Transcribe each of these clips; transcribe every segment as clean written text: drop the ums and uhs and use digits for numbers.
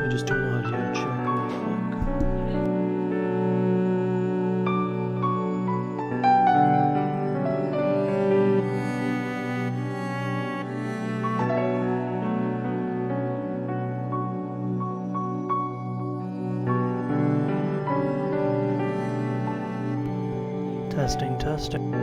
me just do an audio check real quick. Testing, testing.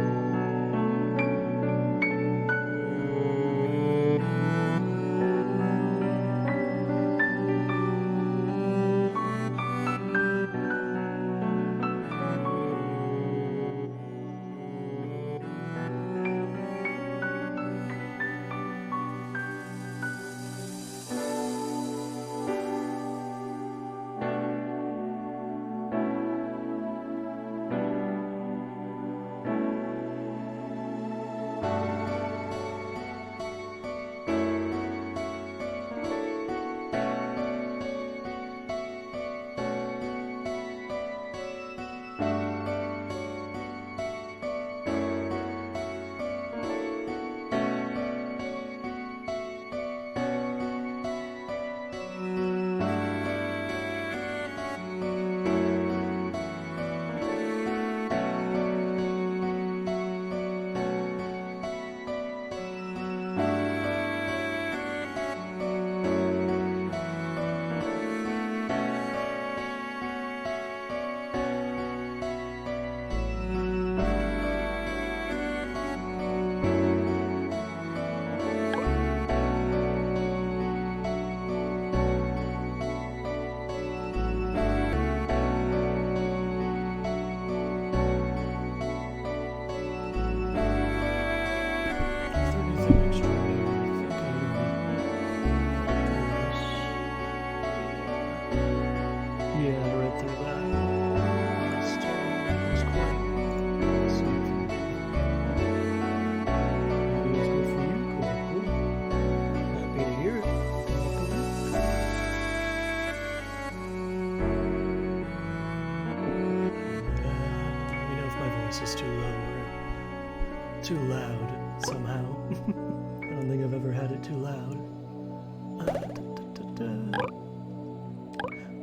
Is too low or too loud somehow. I don't think I've ever had it too loud.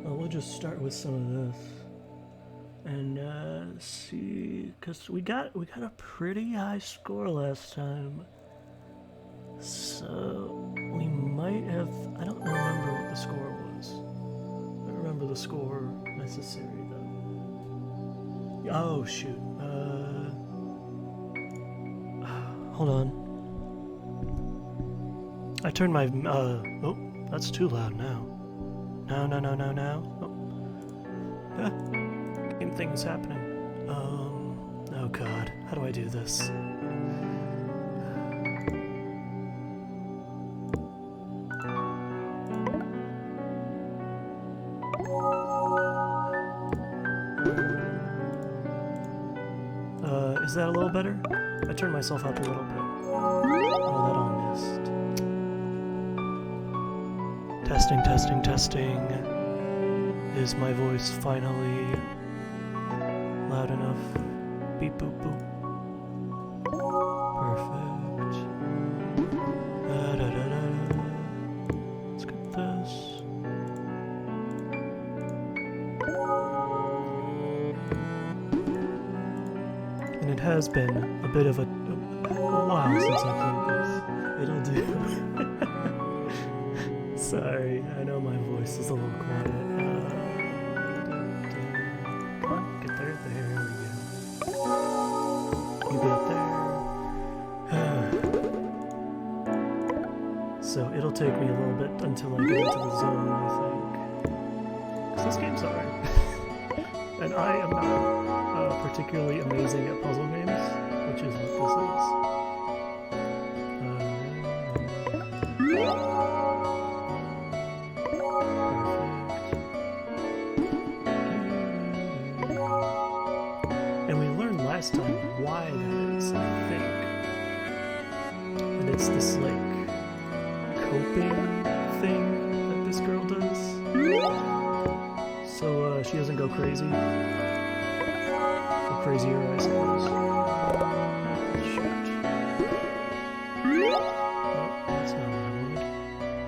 Well, we'll just start with some of this and see, because we got a pretty high score last time, so we might have. I don't remember what the score was. I don't remember the score necessary though. Oh shoot. Hold on. I turned my, oh, that's too loud now. No. Oh. Ah, game thing is happening. Oh god, how do I do this? Is that a little better? I turned myself up a little bit. Oh, that all missed. Testing. Is my voice finally loud enough? Beep boop boop. Perfect. Let's get this. And it has been a bit of a while since I played this. It'll do. Sorry, I know my voice is a little quiet. Come on, get there. There we go. You get there. So it'll take me a little bit until I get into the zone, I think. Because this game's hard. And I am not particularly amazing at puzzle games, which is what this is. And we learned last time why that is, I think. And it's this, like, coping thing that this girl does. So, she doesn't go crazy. Or crazier, I suppose. Shoot. Oh, that's not what I wanted.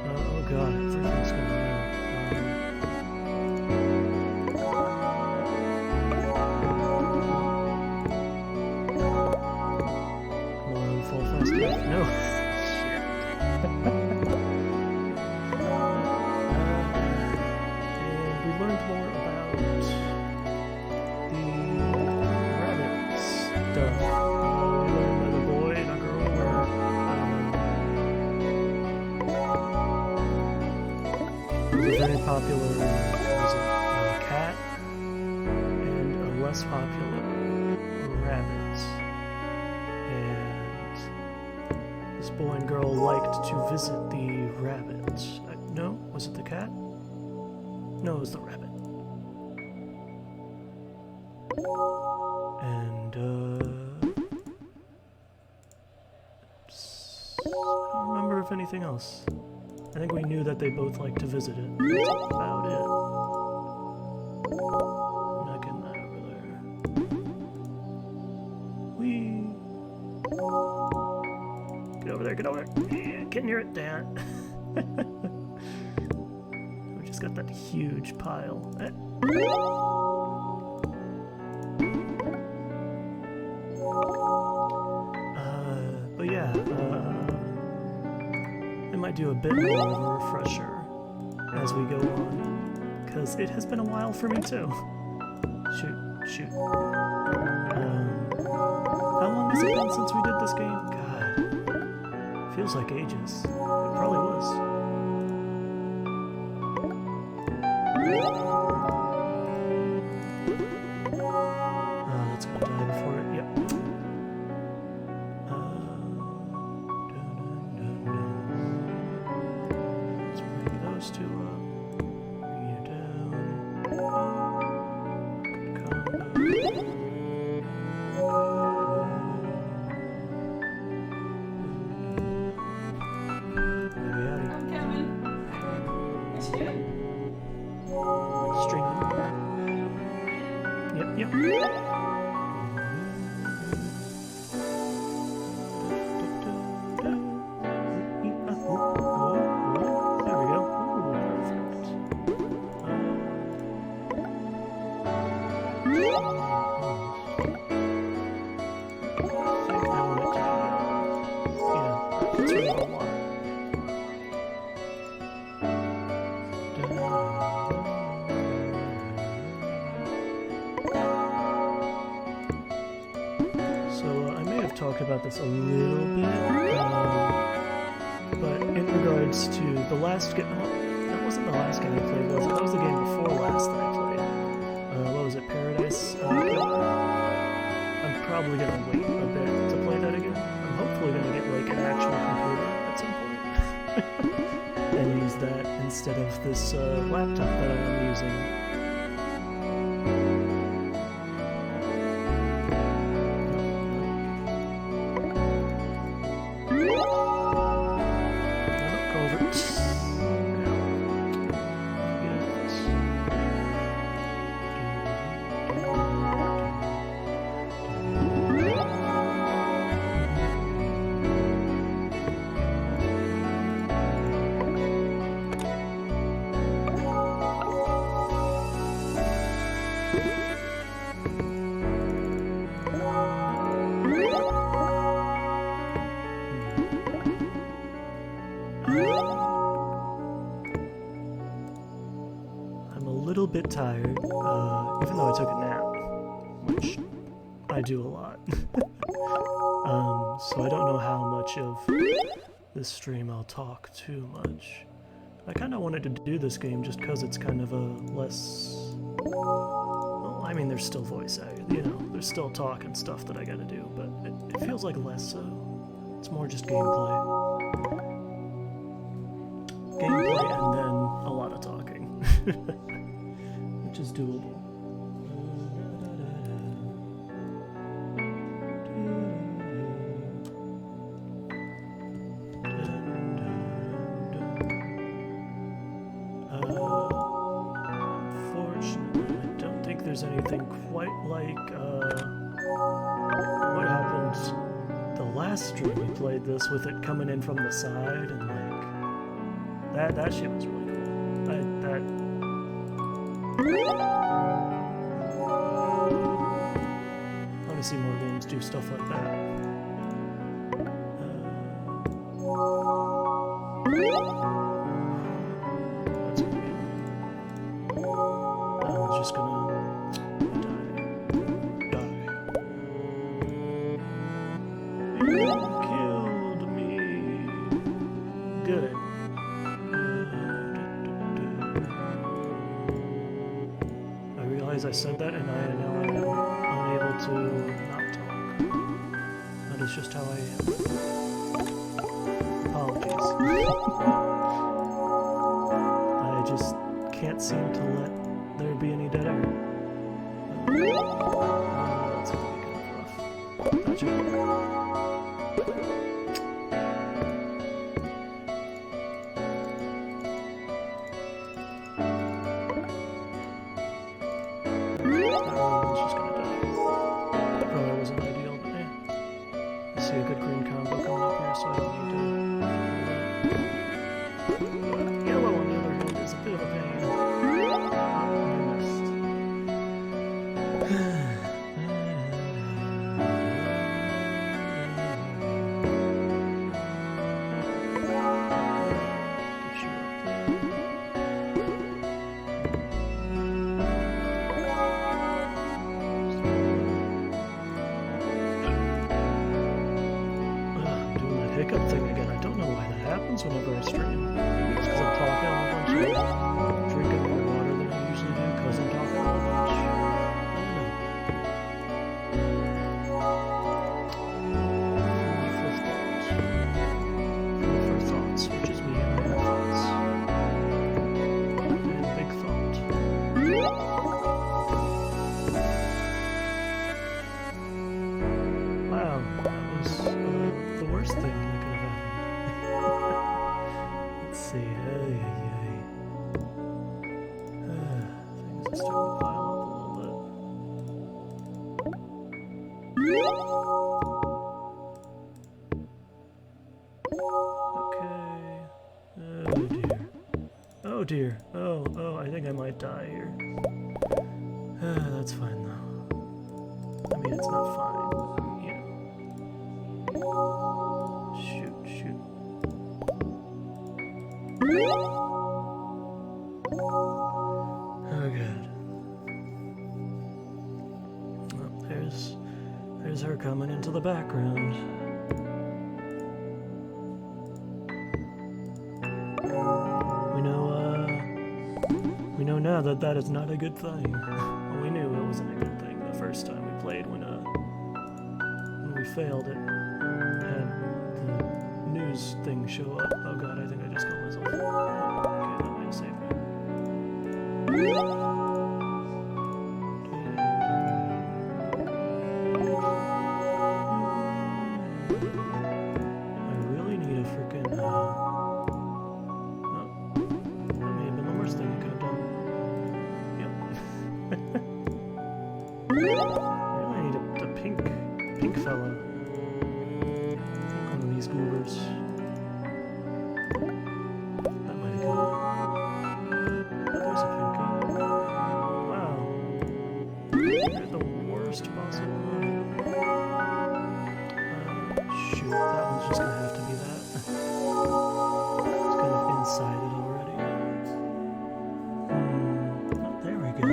Oh god, everything's going on. There's a very popular cat and a less popular rabbit. And this boy and girl liked to visit the rabbit. No? Was it the cat? No, it was the rabbit. And, I don't remember if anything else. I think we knew that they both liked to visit it. That's about it. I'm not getting that over there. Whee! Get over there, get over there! Yeah, get near it, Dan! We just got that huge pile. But yeah, I might do a bit more of a refresher as we go on, because it has been a while for me too. Shoot. How long has it been since we did this game? God, feels like ages. It probably was. That's gonna die before it. Yep. Let's bring those two up. Bring you down. Good combo. Yep. There we go. Ooh, perfect. I think I want it to be, it's sort of a lot. Talk about this a little bit, but in regards to the last game, that wasn't the last game I played, was it? That was the game before last that I played. What was it, Paradise Killer? I'm probably going to wait a bit to play that again. I'm hopefully going to get like an actual computer at some point and use that instead of this laptop that I am using. I'm a little bit tired, even though I took a nap, which I do a lot. So I don't know how much of this stream I'll talk too much. I kind of wanted to do this game just because it's kind of a less... Well, I mean, there's still voice acting, you know, there's still talk and stuff that I gotta do, but it feels like less so. It's more just gameplay. Gameplay and then a lot of talking, which is doable. Unfortunately, I don't think there's anything quite like what happened the last stream we played this, with it coming in from the side and like that shit was really cool. I want to see more games do stuff like that. That's weird. I'm just gonna die. You killed me. Good. realize I said that and I now am unable to not talk. That is just how I am. Apologies. I just can't seem to let there be any dead air. That's gonna be kind of rough. Gotcha. Hiccup thing again. I don't know why that happens whenever I stream. Maybe it's because I'm talking a whole bunch and drinking more water than I usually do because I'm talking a whole bunch. I don't know. Food for thoughts, which is me and I have thoughts. And big thought. Wow, that was the worst thing that could have happened. Let's see. Things are starting to pile up a little bit. Okay. Oh dear. Oh, I think I might die here. That's fine though. I mean, it's not fine, but, you know. Shoot. Oh, good. Well, there's her coming into the background. We know now that that is not a good thing. Well, we knew it wasn't a good thing the first time we played when we failed it. Had the news thing show up. Oh god, I think I just killed myself. Okay, that might save me. I really need a freaking that may have been the worst thing I could have done. Yep. I really need a pink fella. One of these goobers. That might go. There's a pinky. Wow. You're the worst possible one. Shoot, that one's just gonna have to be that. It's kind of inside it already. Oh, there we go.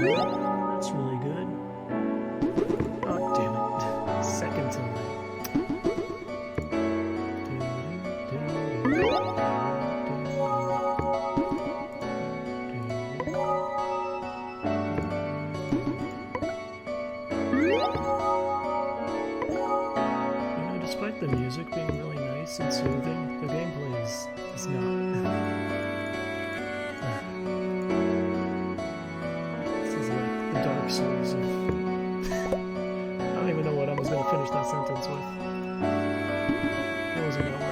That's really good. Oh, damn it. Seconds in there. Despite the music being really nice and soothing, the gameplay is not. This is like the Dark Souls of... I don't even know what I was going to finish that sentence with. It wasn't going to work.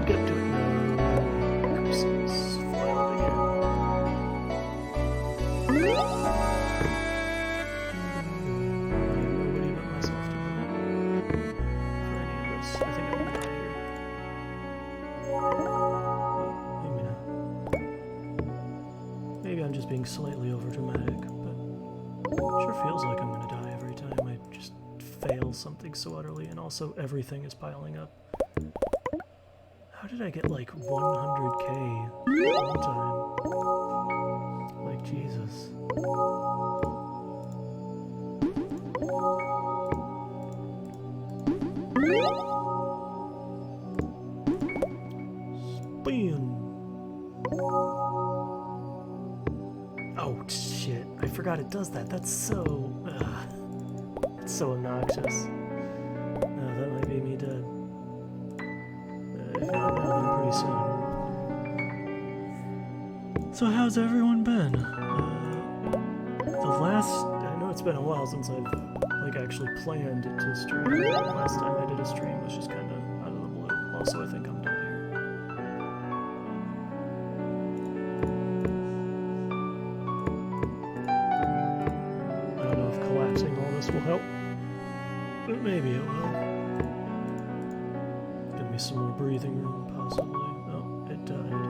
Get to it. Curses. Flailed again. Nobody but myself to blame for any of this. I think I'm gonna die here. Maybe not. being slightly overdramatic, but it sure feels like I'm gonna die every time I just fail something so utterly, and also everything is piling up. How did I get like 100k at one time? Like, Jesus. Spin! Oh, shit. I forgot it does that. That's so... it's so obnoxious. That might be me dead. If not now, then pretty soon. So how's everyone been? I know it's been a while since I've, like, actually planned to stream. Last time I did a stream was just kind of out of the blue. Also, I think I'm done here. I don't know if collapsing all this will help, but maybe it will. Give me some more breathing room, possibly. Oh, it died.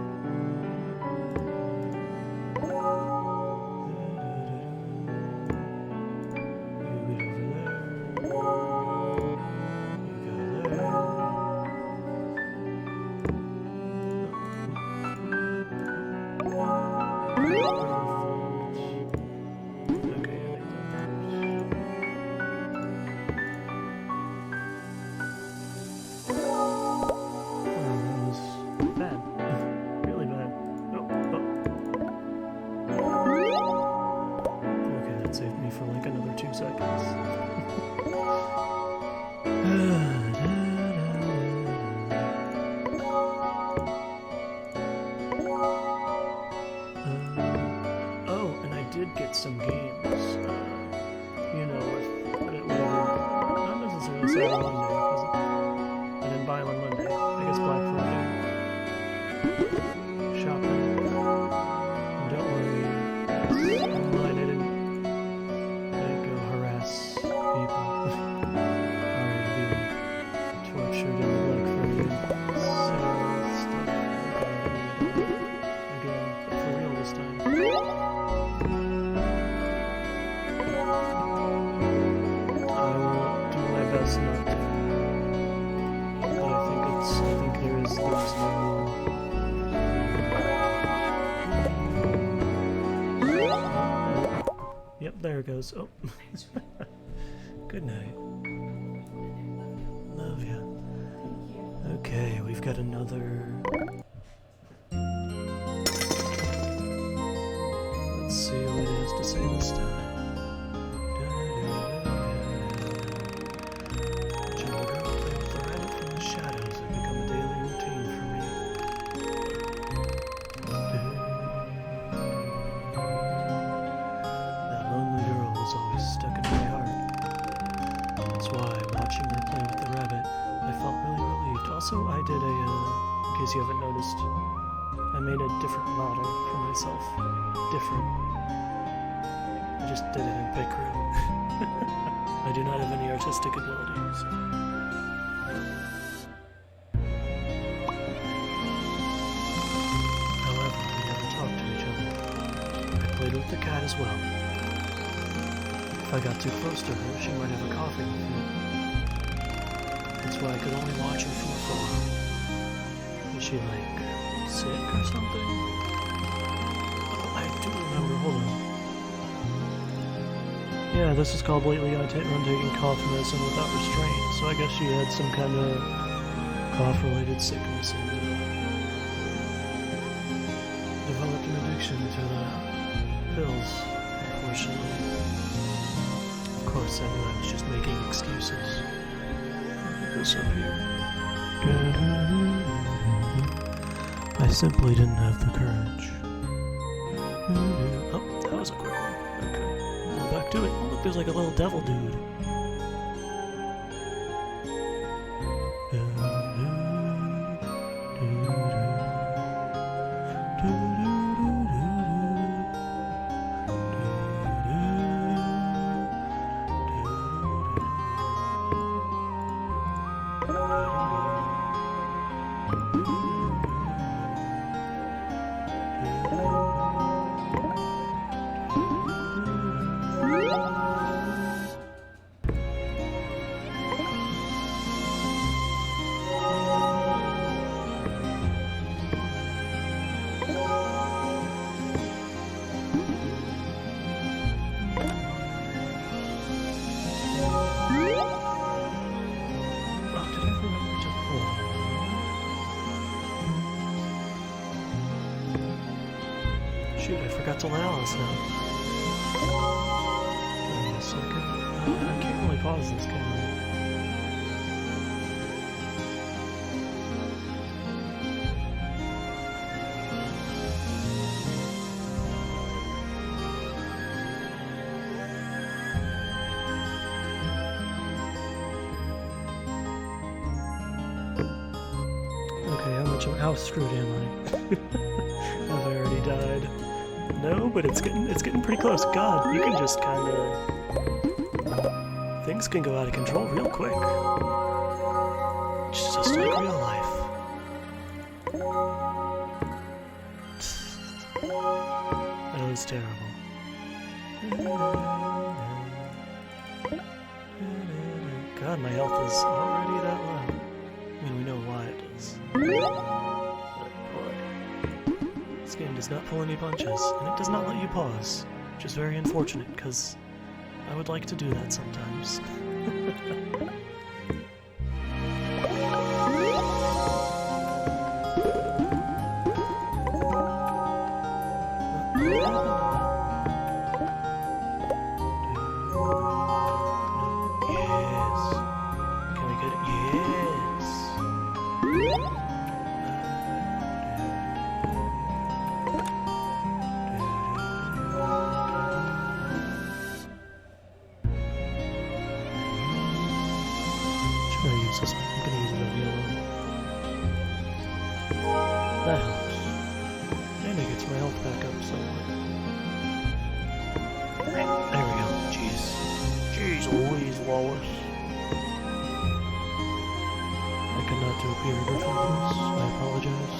Some games, you know, but it would not necessarily say on Monday, because I didn't buy them on Monday. I guess Black Friday. Shopping. Don't worry, online I didn't go harass people. Already being tortured in the Black Friday sale stuff. Again, for real this time. Not to. But I think there's no... Yep, there it goes. Oh. Good night. Love ya. Okay, we've got another... Let's see what it has to say this time. Also, I did a, in case you haven't noticed, I made a different model for myself. Different. I just did it in Picroom. I do not have any artistic abilities. However, we never talked to each other. I played with the cat as well. If I got too close to her, she might have a coughing fit. That's why I could only watch her from afar. Was she, like, sick or something? Oh, I do remember, hold on. Yeah, this is called lately on taking cough medicine without restraint, so I guess she had some kind of cough-related sickness and developed an addiction to the pills, unfortunately. Of course, I knew I was just making excuses. This up here. I simply didn't have the courage. Oh, that was a quick one. Okay. Well, back to it. Oh, look, there's like a little devil dude. shoot, I forgot to let Alice know. Give me a second. I can't really pause this, can I? Okay, how screwed am I? Have I already died? No, but it's getting pretty close. God, you can just kind of... Things can go out of control real quick. It's just like real life. That was terrible. God, my health is already that low. I mean, we know why it is. But boy, this game does not pull any punches, and it does not let you pause, which is very unfortunate, because I would like to do that sometimes. This one. I'm gonna use it over yellow. That helps. And it gets my health back up somewhat. There we go. Jeez. Jeez Louise, Lois. I cannot do a Peter Griffin voice. I apologize.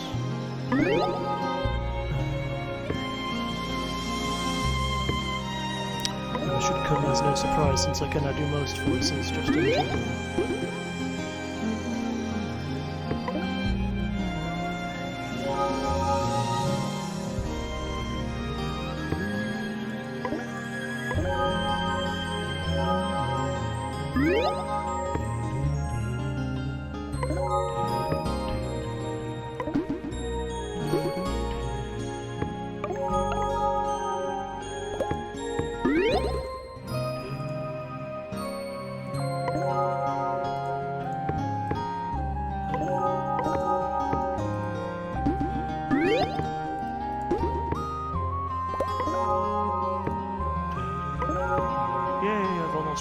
It should come as no surprise since I cannot do most voices just in general.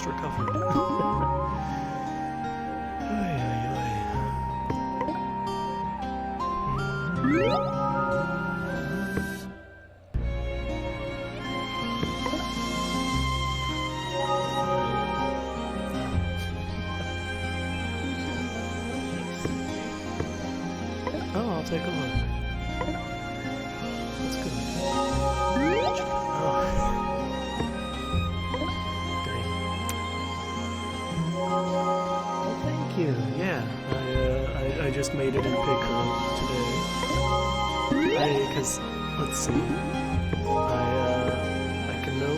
Recovered. Oh, I'll take a look. That's good. Oh. Yeah, I just made it in Pico today. Because let's see,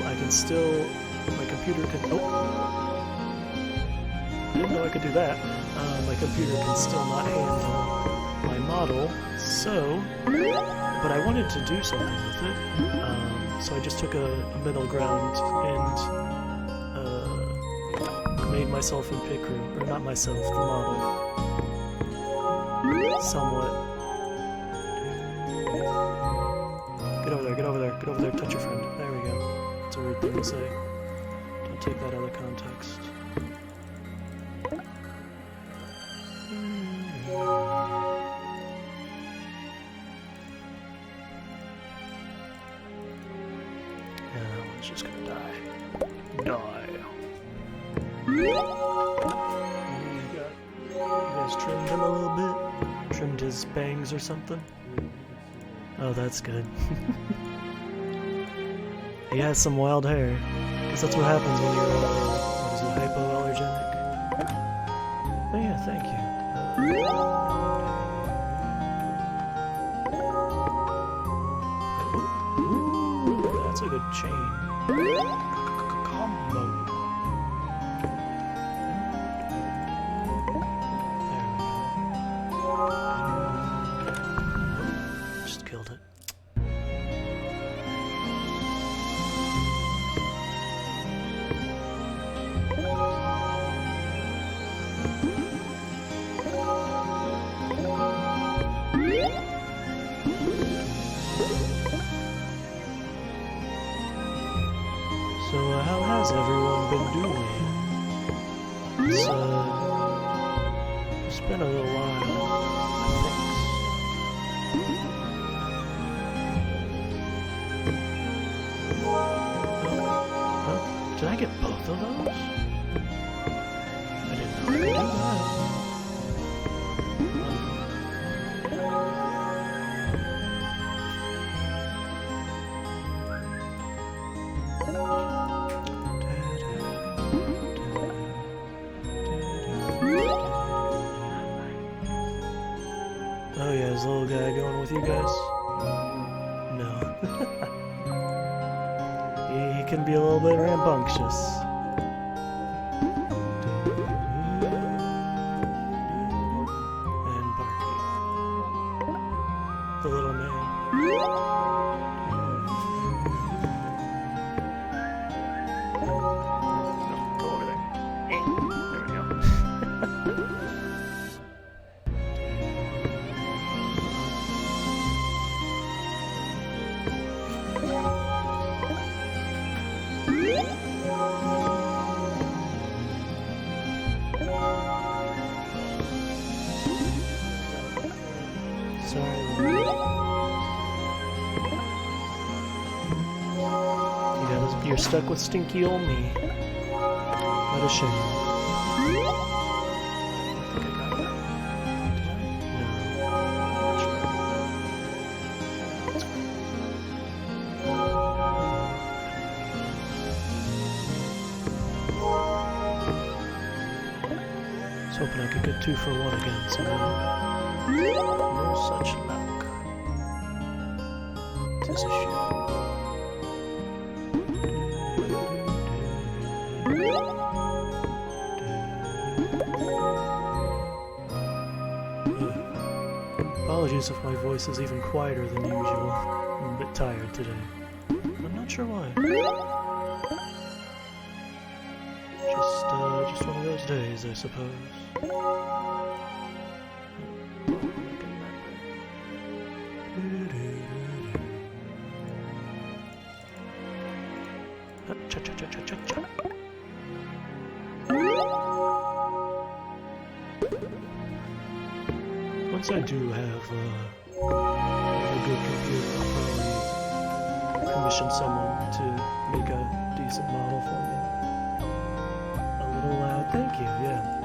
I can still, my computer can. Oh, I didn't know I could do that. My computer can still not handle my model. So, but I wanted to do something with it. So I just took a middle ground and. Made myself in pick room, or not myself, the model. Somewhat. Get over there, get over there, get over there, touch your friend. There we go. That's a weird thing to say. Don't take that out of context. Yeah, that one's just gonna die. Die. You guys trimmed him a little bit? Trimmed his bangs or something? Oh, that's good. He has some wild hair. Because that's what happens when you're, what is it, hypoallergenic? Oh yeah, thank you. Ooh, that's a good chain. Combo. How's everyone been doing? It's been a little while, I think. Did I get both of those? I didn't know I could do that. Oh yeah, is the little guy going with you guys? No. He can be a little bit rambunctious. And barky. The little man. Go over there. There we go. Sorry. You're stuck with stinky old me. What a shame. I think I got it. Did I? No. That's fine. I was hoping I could get 2 for 1 again somehow. No such luck. Tis a shame. Apologies if my voice is even quieter than usual. I'm a bit tired today. I'm not sure why. Just one of those days, I suppose. Cha-cha-cha-cha-cha-cha. Once I do have a good computer, I'll probably commission someone to make a decent model for me. A little loud, thank you, yeah.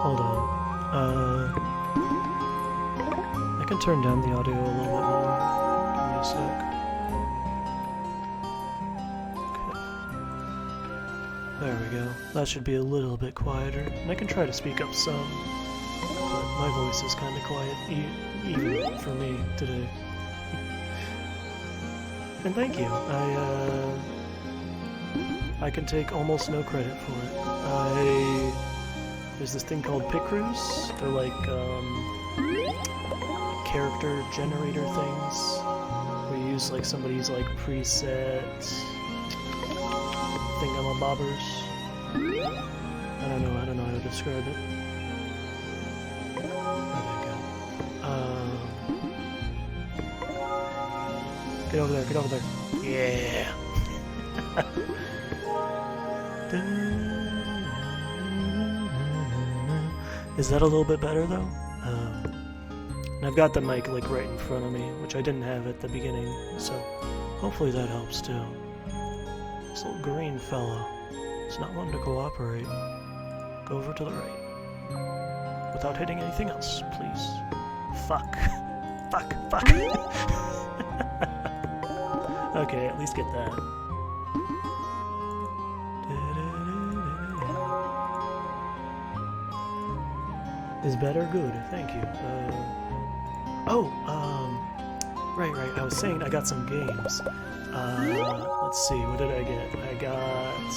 Hold on. I can turn down the audio a little bit more. Give me a sec. There we go. That should be a little bit quieter. And I can try to speak up some, but my voice is kind of quiet, even for me today. And thank you. I can take almost no credit for it. There's this thing called Picroos. They're like character generator things, where you use like somebody's like preset thingamabobbers. I don't know how to describe it. Get over there, get over there. Yeah! Is that a little bit better though? And I've got the mic like right in front of me, which I didn't have at the beginning, so hopefully that helps too. This little green fella is not wanting to cooperate. Go over to the right. Without hitting anything else, please. Fuck. Fuck. Fuck. Okay, at least get that. Is better? Good, thank you. Right, I was saying I got some games. Let's see, what did I get? I got...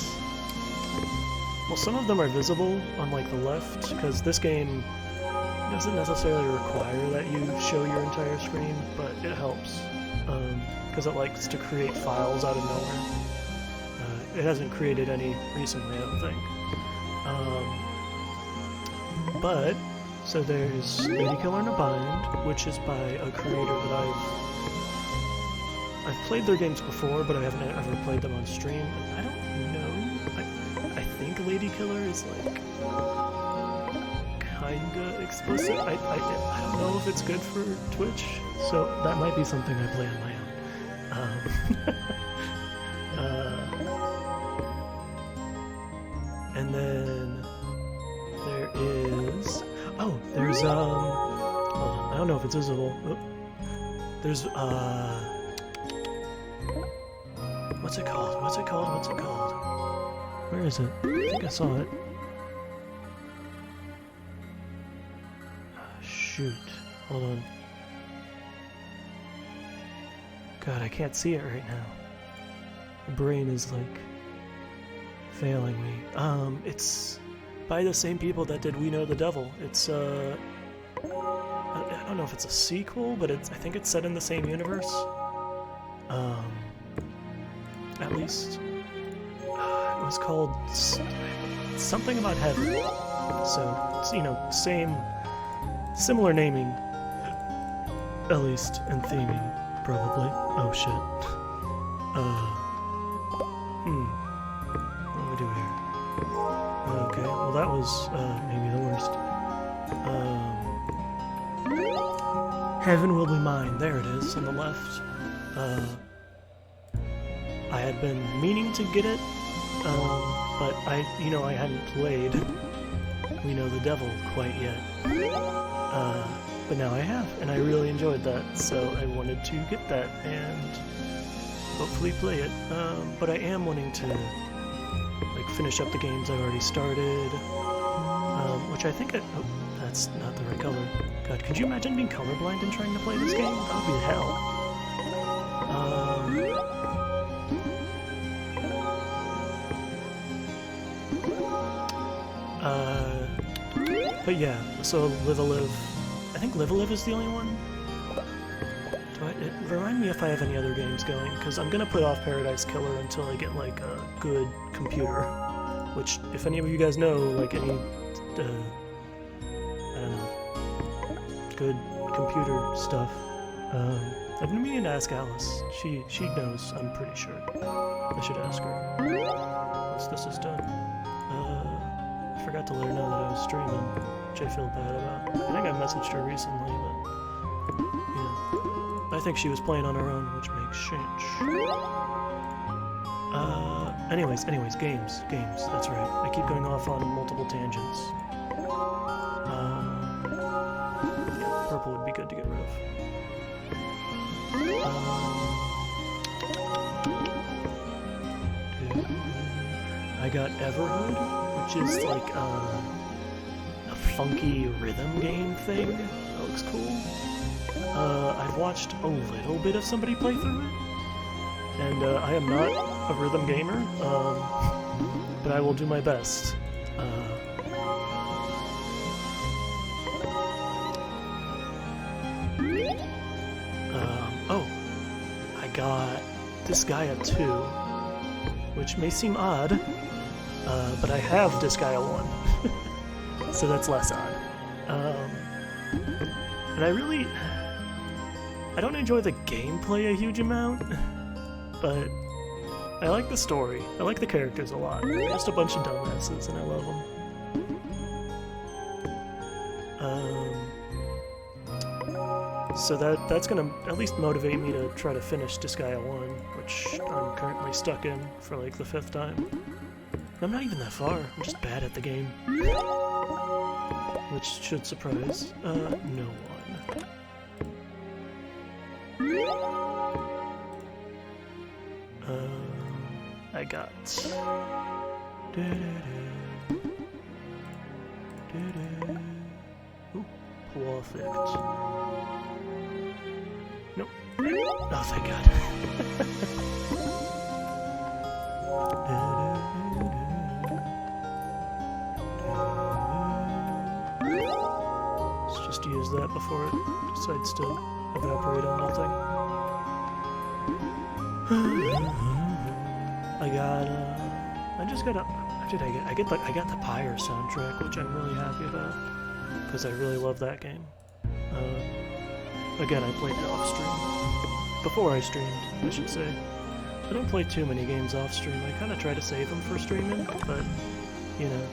Well, some of them are visible on, like, the left, because this game doesn't necessarily require that you show your entire screen, but it helps, because it likes to create files out of nowhere. It hasn't created any recently, I don't think. But... So there's Lady Killer in a Bind, which is by a creator that I've played their games before, but I haven't ever played them on stream. And I don't know. I think Lady Killer is like kinda explicit. I don't know if it's good for Twitch, so that might be something I play on my own. And then there is there's hold on, I don't know if it's visible. Oh. There's what's it called? What's it called? What's it called? Where is it? I think I saw it. Shoot. Hold on. God, I can't see it right now. My brain is like failing me. It's by the same people that did We Know the Devil. It's I don't know if it's a sequel, but I think it's set in the same universe. At least it was called something about heaven. So it's, you know, similar naming, at least, and theming, probably. Oh shit. What do we do here? Okay, well that was maybe the worst. Heaven Will Be Mine. There it is on the left. I had been meaning to get it, but I hadn't played We Know the Devil quite yet. But now I have, and I really enjoyed that, so I wanted to get that and hopefully play it. But I am wanting to like finish up the games I've already started, which I think oh, that's not the right color. God, could you imagine being colorblind and trying to play this game? That would be hell. But yeah, so Live a Live. I think Live a Live is the only one. Remind me if I have any other games going, because I'm gonna put off Paradise Killer until I get like a good computer. Which, if any of you guys know, like any, I don't know, good computer stuff. I've been meaning to ask Alice. She knows, I'm pretty sure. I should ask her once this is done. I forgot to let her know that I was streaming, which I feel bad about. I think I messaged her recently, but yeah. I think she was playing on her own, which makes sense. Anyways, games, that's right. I keep going off on multiple tangents. Yeah, purple would be good to get rid of. I got Everhood, which is like a funky rhythm game thing. That looks cool. I've watched a little bit of somebody play through it, and I am not a rhythm gamer, but I will do my best. Oh, I got Disgaea 2, which may seem odd, but I have Disgaea 1, so that's less odd. And I don't enjoy the gameplay a huge amount, but I like the story. I like the characters a lot. They're just a bunch of dumbasses, and I love them. So that's gonna at least motivate me to try to finish Disgaea 1, which I'm currently stuck in for like the 5th time. And I'm not even that far, I'm just bad at the game. Which should surprise no one. I got... Ooh, perfect. Nope. Oh, thank God. Let's just use that before it decides to evaporate on nothing. I got the Pyre soundtrack, which I'm really happy about, because I really love that game. Again, I played it off stream, before I streamed, I should say. I don't play too many games off stream. I kind of try to save them for streaming, but, you know.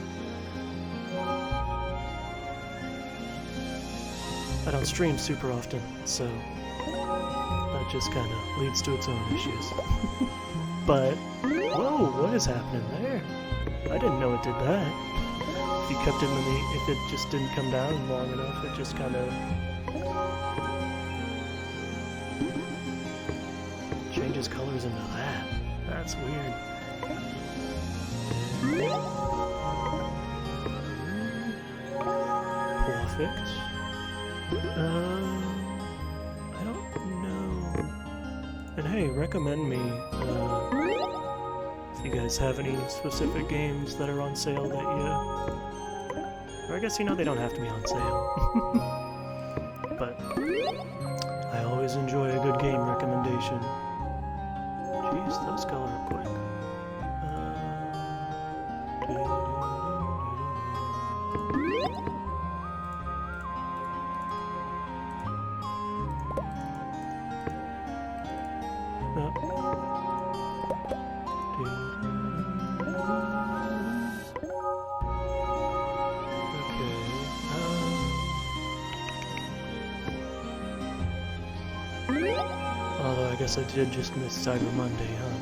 I don't stream super often, so that just kind of leads to its own issues. But, whoa, what is happening there? I didn't know it did that. If you kept it in the, if it just didn't come down long enough, it just kind of changes colors into that. That's weird. Perfect. I don't know. And hey, recommend me if you guys have any specific games that are on sale that you... Or I guess, you know, they don't have to be on sale. But I always enjoy a good game recommendation. Jeez, those color up quick. Although I guess I did just miss Cyber Monday, huh?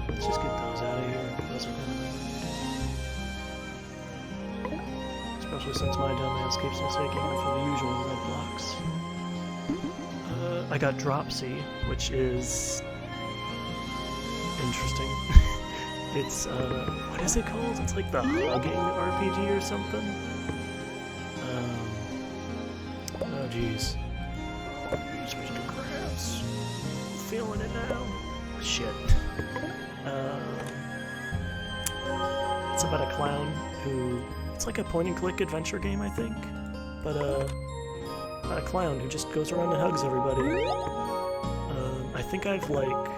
Let's just get those out of here. Those are gonna... Especially since my dumbass keeps mistaking me for the usual red blocks. I got Dropsy, which is... interesting. It's, what is it called? It's like the hugging RPG or something? Oh jeez. Mr. Krabs. Feeling it now. Shit. It's about a clown who... It's like a point-and-click adventure game, I think. But, about a clown who just goes around and hugs everybody. I think I've, like,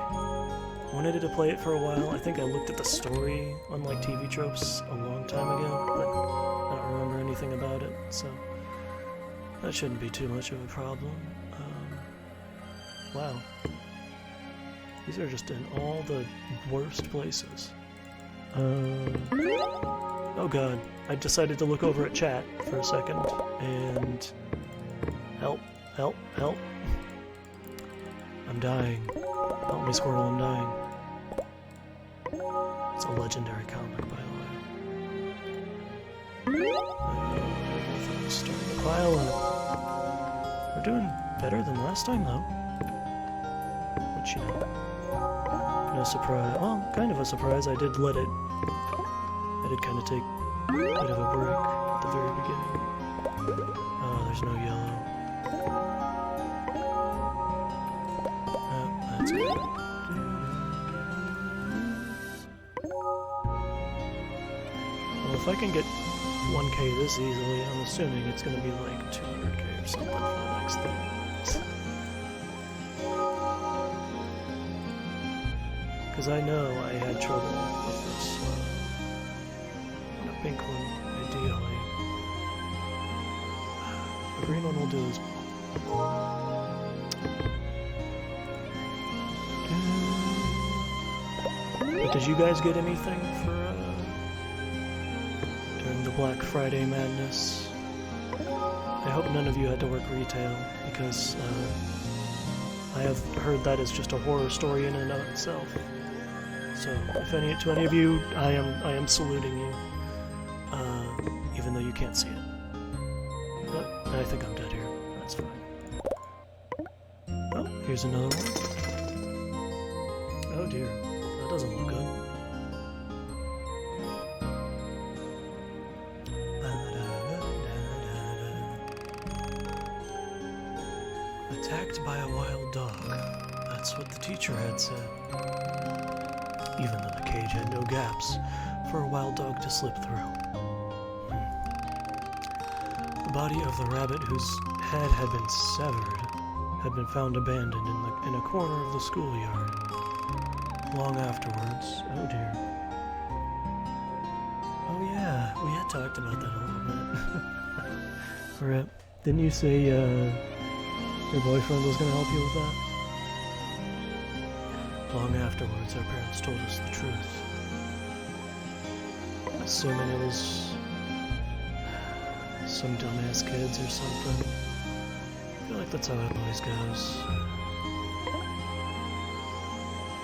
wanted to play it for a while. I think I looked at the story on, like, TV Tropes a long time ago, but I don't remember anything about it, so... That shouldn't be too much of a problem. Wow. These are just in all the worst places. Oh god. I decided to look over at chat for a second, and... Help, help, help. I'm dying. Help me, Squirrel, I'm dying. It's a legendary comic, by the way. Everything's starting to pile up. We're doing better than last time, though. Which, you know, no surprise. Well, kind of a surprise. I did let it... I did kind of take a bit of a break at the very beginning. Oh, there's no yellow. Oh, that's good. Well, if I can get 1k this easily, I'm assuming it's going to be like 200k or something for the next thing. Because I know I had trouble with this, the pink one, ideally. The green one will do as well. But did you guys get anything for, during the Black Friday madness? I hope none of you had to work retail, because, I have heard that is just a horror story in and of itself. So, if to any of you, I am saluting you, even though you can't see it. But I think I'm dead here. That's fine. Oh, here's another one. Oh dear, that doesn't look good. Attacked by a wild dog. That's what the teacher had said. Even though the cage had no gaps for a wild dog to slip through. The body of the rabbit whose head had been severed had been found abandoned in a corner of the schoolyard. Long afterwards, oh dear. Oh yeah, we had talked about that a little bit. Rip. Didn't you say, Your boyfriend was gonna help you with that? Long afterwards, our parents told us the truth. Assuming it was some dumbass kids or something. I feel like that's how it always goes.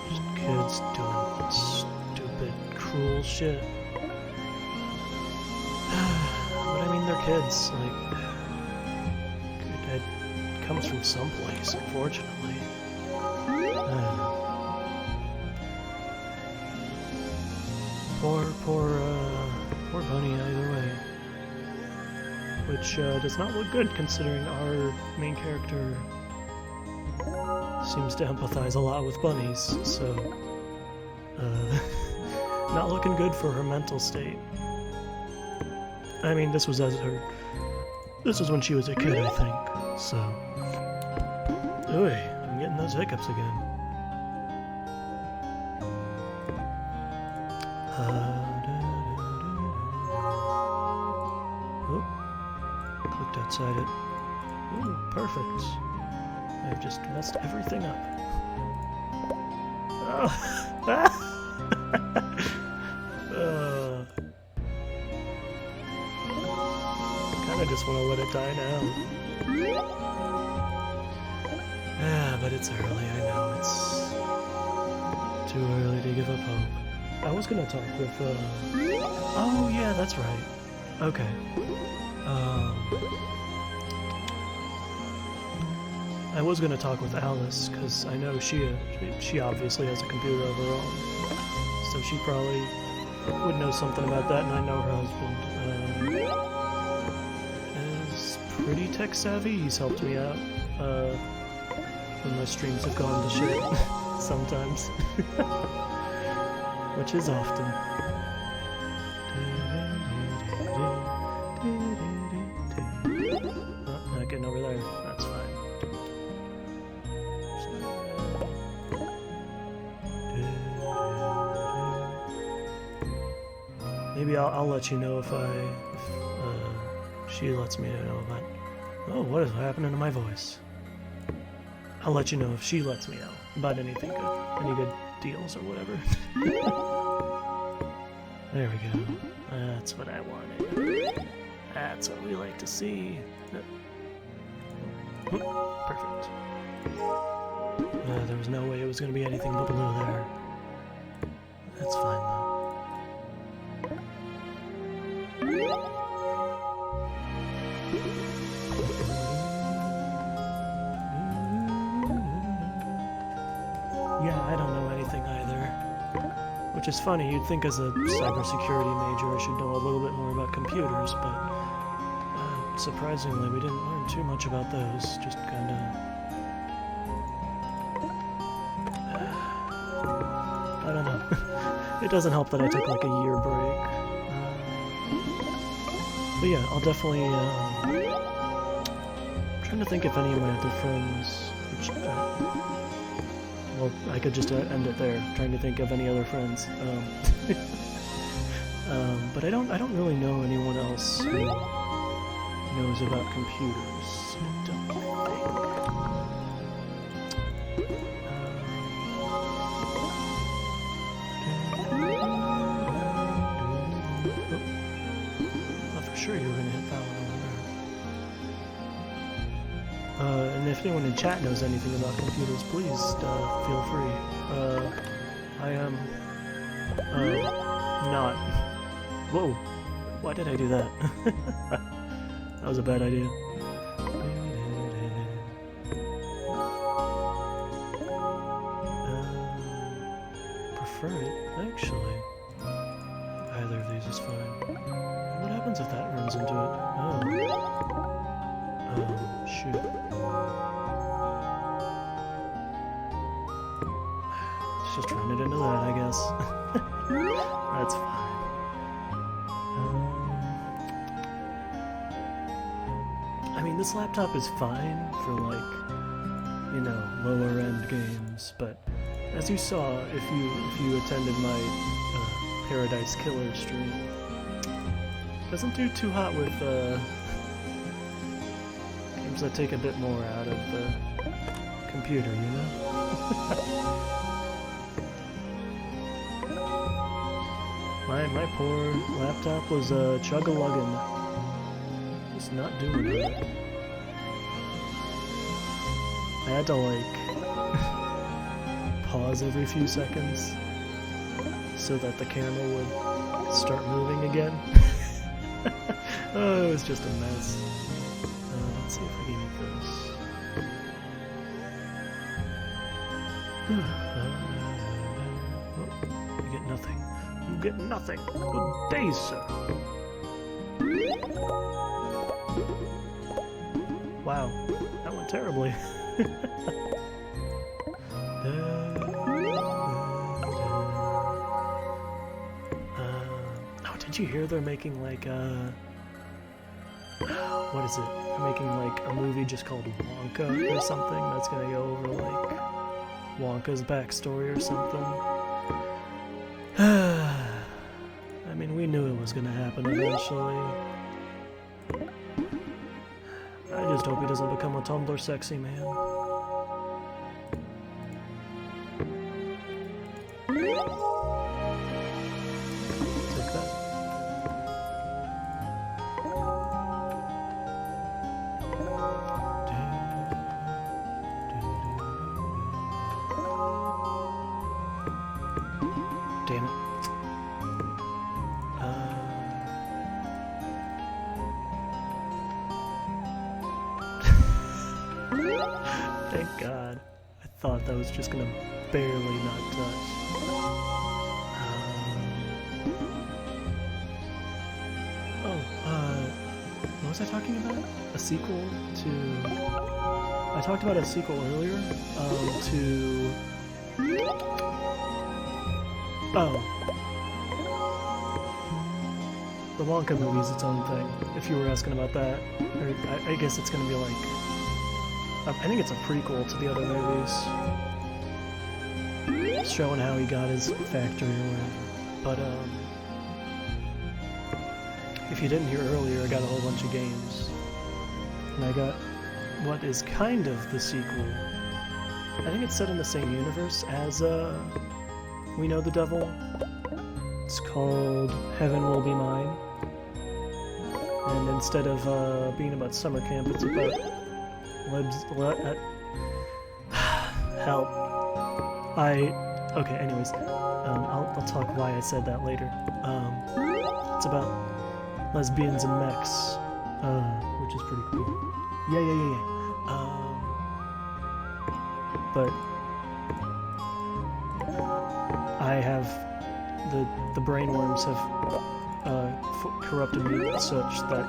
Just kids doing stupid, cruel shit. But I mean, they're kids. Like, it comes from someplace, unfortunately. Poor Bunny either way. Which does not look good considering our main character seems to empathize a lot with bunnies, so not looking good for her mental state. I mean, this was when she was a kid, I think, so... Ooh, I'm getting those hiccups again. Clicked outside it. Ooh, perfect. I've just messed everything up. Kinda just want to let it die now. Yeah, but it's early, I know. It's too early to give up hope. I was gonna talk with, Oh, yeah, that's right. Okay. I was gonna talk with Alice, because I know she obviously has a computer of her own. So she probably would know something about that, and I know her husband is pretty tech-savvy. He's helped me out when my streams have gone to shit sometimes. Which is often. Oh, not getting over there. That's fine. Maybe I'll let you know if she lets me know about... Oh, what is happening to my voice? I'll let you know if she lets me know about anything good. Any good deals or whatever. There we go. That's what I wanted. That's what we like to see. Perfect. There was no way it was going to be anything but below there. That's fine though. Yeah, I don't know anything either. Which is funny, you'd think as a cybersecurity major I should know a little bit more about computers, but surprisingly we didn't learn too much about those, just kinda... I don't know. It doesn't help that I took like a year break. But yeah, I'll definitely... I'm trying to think if any of my other friends... well, I could just end it there, trying to think of any other friends. But I don't really know anyone else who knows about computers. I don't think. I thought for sure you were going to hit that one over there. And if anyone in chat knows anything about computers, please feel free. I am not. Whoa! Why did I do that? That was a bad idea. Prefer it, actually. Either of these is fine. What happens if that runs into it? Oh, shoot. Let's just run it into that, I guess. That's fine. I mean, this laptop is fine for, like, you know, lower end games, but as you saw, if you attended my Paradise Killer stream, it doesn't do too hot with games that take a bit more out of the computer, you know? My poor laptop was chug-a-luggin'. Just not doing it. I had to like pause every few seconds so that the camera would start moving again. Oh, it was just a mess. Let's see if I can get this. Oh, you get nothing. You get nothing. Good day, sir. Wow, that went terribly. Oh, did you hear they're making like what is it? They're making like a movie just called Wonka or something that's gonna go over like Wonka's backstory or something. I mean, we knew it was gonna happen eventually. I just hope he doesn't become a Tumblr sexy man. Take that. Damn it. Thank God. I thought that was just gonna barely not touch. What was I talking about? A sequel to... I talked about a sequel earlier, to... Oh. The Wonka movie's its own thing, if you were asking about that. Or, I guess it's gonna be like... I think it's a prequel to the other movies. Showing how he got his factory or whatever. But, if you didn't hear earlier, I got a whole bunch of games. And I got what is kind of the sequel. I think it's set in the same universe as, We Know the Devil. It's called Heaven Will Be Mine. And instead of, being about summer camp, it's about... help. Okay, anyways. I'll talk why I said that later. It's about lesbians and mechs, which is pretty cool. Yeah. But I have the brainworms have corrupted me such that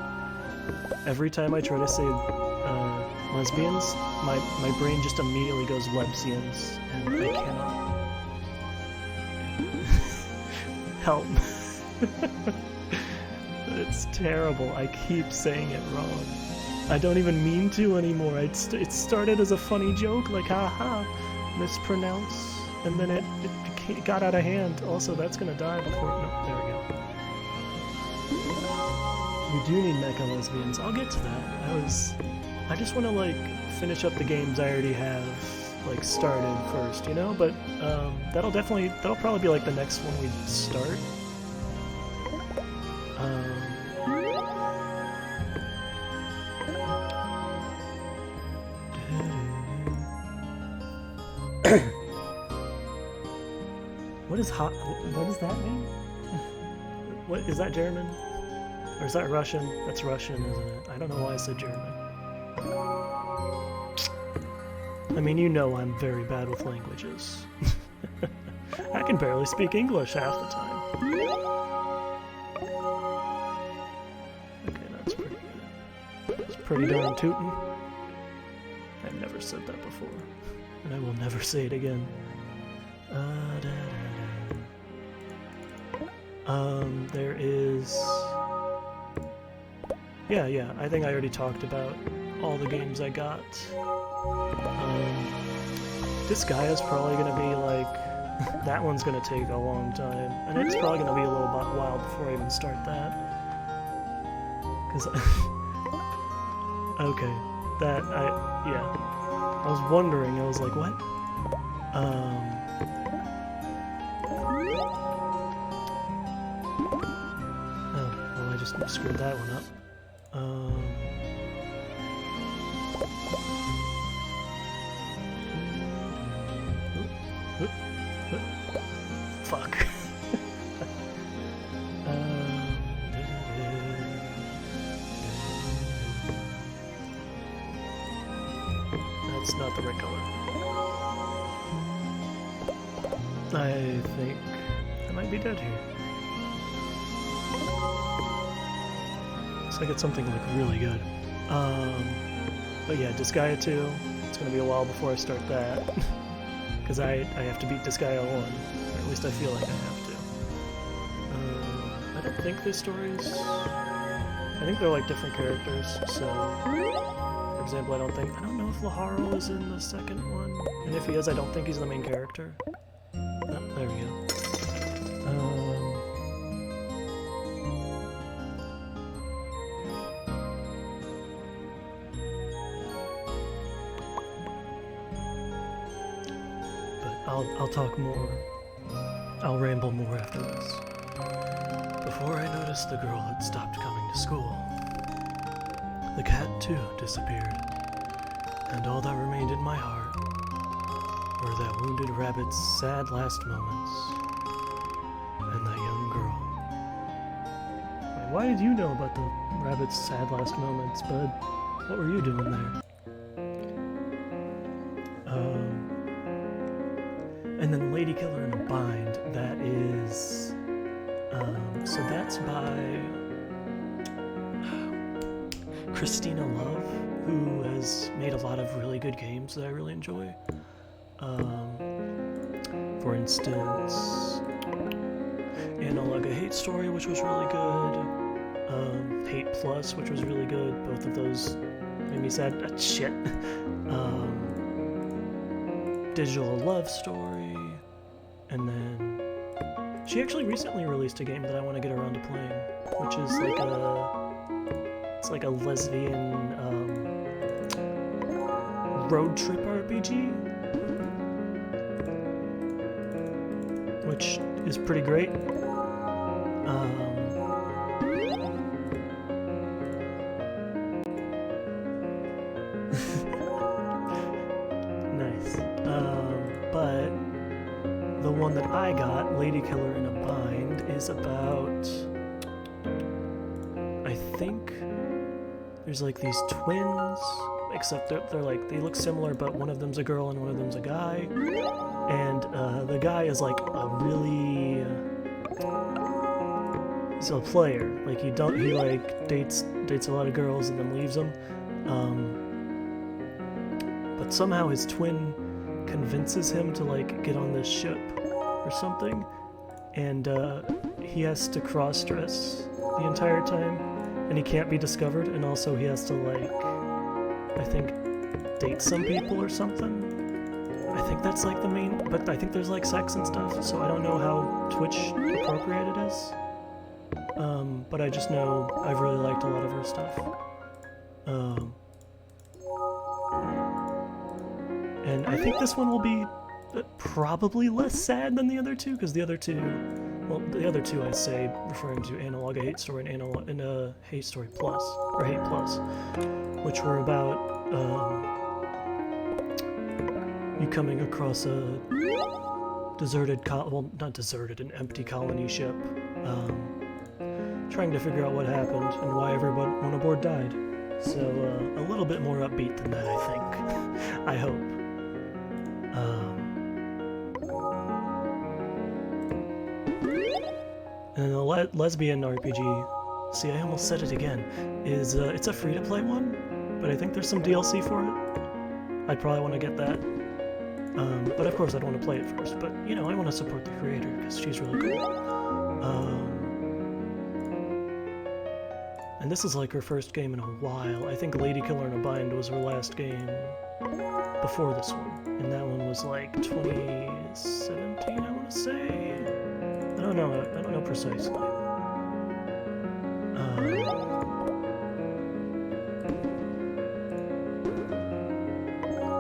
every time I try to say lesbians, my brain just immediately goes Lebsians, and I cannot help. It's terrible. I keep saying it wrong. I don't even mean to anymore. It started as a funny joke, like haha, mispronounce, and then it got out of hand. Also, that's gonna die before. No, there we go. We do need mecha lesbians. I'll get to that. I just want to like finish up the games I already have like started first, you know. But that'll probably be like the next one we start. What does that mean? What is that, German? Or is that Russian? That's Russian, isn't it? I don't know why I said German. I mean, you know I'm very bad with languages. I can barely speak English half the time. Okay, that's pretty good. That's pretty darn tootin'. I've never said that before. And I will never say it again. There is... Yeah, I think I already talked about all the games I got. Disgaia's probably gonna be like... that one's gonna take a long time. And it's probably gonna be a little while before I even start that. Cause... okay. Yeah. I was wondering, I was like, what? Oh, well, I just screwed that one up. Fuck. That's not the right color. I think I might be dead here. Looks like it's something like really good. But yeah, Disgaea 2. It's gonna be a while before I start that. Because I have to beat Disgaea 1. Or at least I feel like I have to. I don't think there's stories. I think they're like different characters, so... For example, I don't know if Laharo is in the second one. And if he is, I don't think he's the main character. Oh, there we go. I'll talk more. I'll ramble more after this. Before I noticed the girl had stopped coming to school, the cat too disappeared, and all that remained in my heart were that wounded rabbit's sad last moments and that young girl. Why did you know about the rabbit's sad last moments, bud? What were you doing there? And then Lady Killer in a Bind, that is... so that's by... Christina Love, who has made a lot of really good games that I really enjoy. For instance... Analog: A Hate Story, which was really good. Hate Plus, which was really good. Both of those made me sad. Shit. Digital Love Story, and then she actually recently released a game that I want to get around to playing, which is like a lesbian road trip RPG, which is pretty great. Nice. But the one that I got, Lady Killer in a Bind, is about... I think there's like these twins, except they're like, they look similar, but one of them's a girl and one of them's a guy. And the guy is like a really... he's a player. Like he like dates a lot of girls and then leaves them. But somehow his twin convinces him to like get on this ship or something, and he has to cross-dress the entire time, and he can't be discovered, and also he has to like, I think, date some people or something. I think that's like the main, but I think there's like sex and stuff, so I don't know how Twitch appropriate it is. But I just know I've really liked a lot of her stuff. And I think this one will be probably less sad than the other two, because the other two, well, the other two I say referring to Analog: A Hate Story and Hate Story Plus, or Hate Plus, which were about you coming across a deserted, well, not deserted, an empty colony ship, trying to figure out what happened and why everyone on aboard died. So a little bit more upbeat than that, I think. I hope. And the lesbian RPG, see, I almost said it again, is it's a free-to-play one, but I think there's some DLC for it. I'd probably want to get that. But of course I'd want to play it first, but you know, I want to support the creator because she's really cool. And this is like her first game in a while. I think Lady Killer in a Bind was her last game before this one, and that one was like 2017, I want to say. I don't know precisely.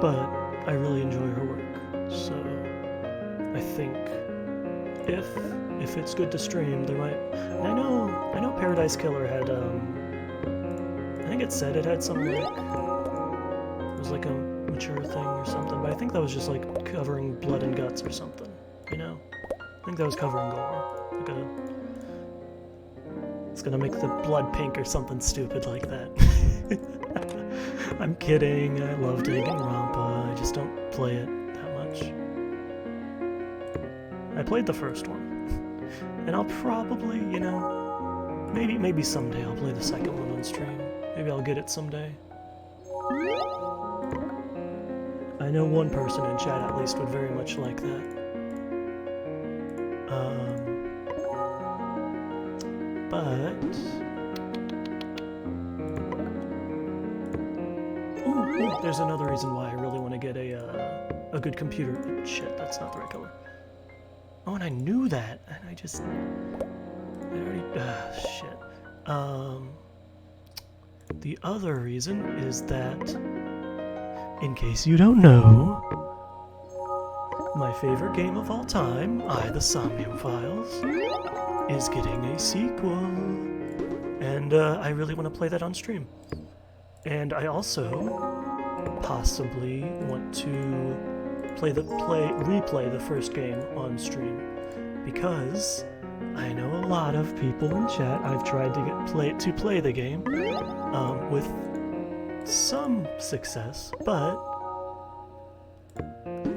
but I really enjoy her work, so I think if it's good to stream, there might. And I know Paradise Killer had I think it said it had some like it was like a mature thing or something, but I think that was just like covering blood and guts or something, you know? I think that was covering gore. Like it's gonna make the blood pink or something stupid like that. I'm kidding, I love Danganronpa, I just don't play it that much. I played the first one. And I'll probably, you know, maybe someday I'll play the second one on stream. Maybe I'll get it someday. I know one person in chat at least would very much like that. But... Ooh, there's another reason why I really want to get a good computer. Shit, that's not the right color. Oh, and I knew that, and I already, shit. The other reason is that, in case you don't know, my favorite game of all time, the Somnium Files, is getting a sequel, and I really want to play that on stream. And I also possibly want to replay the first game on stream, because I know a lot of people in chat I've tried to play the game with some success, but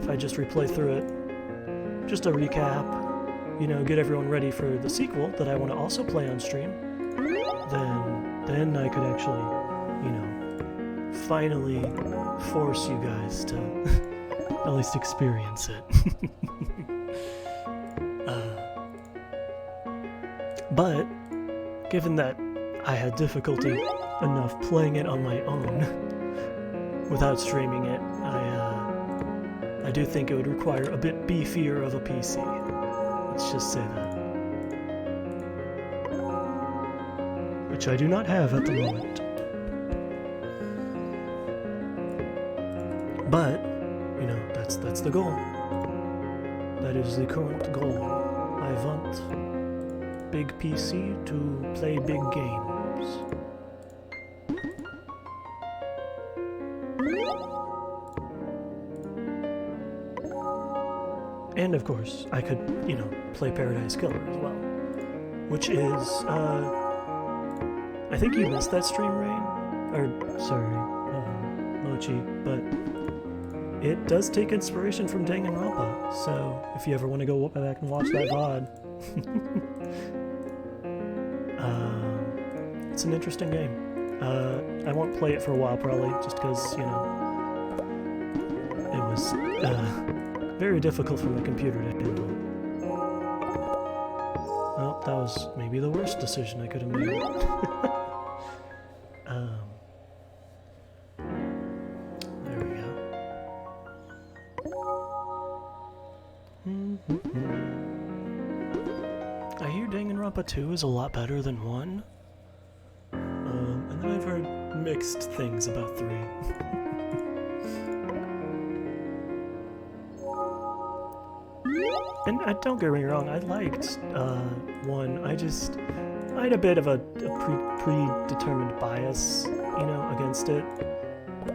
if I just replay through it, just a recap, you know, get everyone ready for the sequel that I want to also play on stream, then I could actually, you know, finally force you guys to at least experience it. But given that I had difficulty enough playing it on my own without streaming it, I do think it would require a bit beefier of a PC. Let's just say that. Which I do not have at the moment. But, you know, that's the goal. That is the current goal. I want big PC to play big games. And of course, I could, you know, play Paradise Killer as well. Which is, I think you missed that stream, Rain? Or, sorry, Mochi, but it does take inspiration from Danganronpa, so if you ever want to go back and watch that VOD, it's an interesting game. I won't play it for a while, probably, just because, you know, it was very difficult for my computer to handle. Well, that was maybe the worst decision I could have made. There we go. I hear Danganronpa 2 is a lot better than 1. And then I've heard mixed things about 3. And don't get me wrong, I liked 1. I had a bit of a predetermined bias, you know, against it,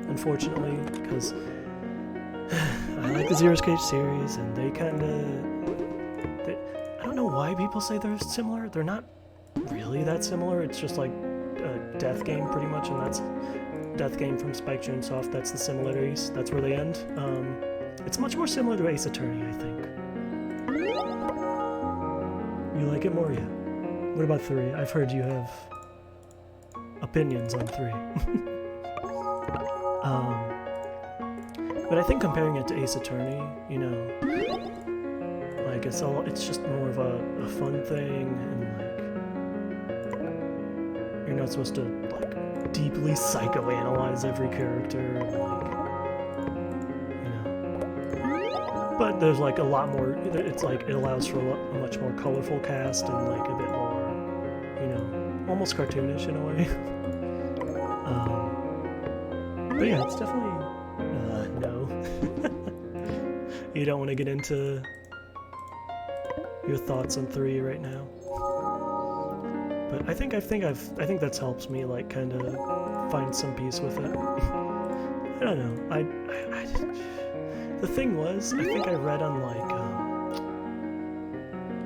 unfortunately, because I like the Zero Cage series, and they I don't know why people say they're similar. They're not really that similar. It's just like a Death Game, pretty much, and that's Death Game from Spike Chunsoft. That's the similarities. That's where they end. It's much more similar to Ace Attorney, I think. You like it more, yeah? What about 3? I've heard you have opinions on 3. But I think comparing it to Ace Attorney, you know, like it's just more of a fun thing, and like you're not supposed to like deeply psychoanalyze every character, and, like, but there's like a lot more, it's like it allows for a much more colorful cast and like a bit more, you know, almost cartoonish in a way. But yeah, it's definitely no. You don't want to get into your thoughts on 3 right now. But I think that's helped me like kind of find some peace with it. I don't know. The thing was, I think I read on like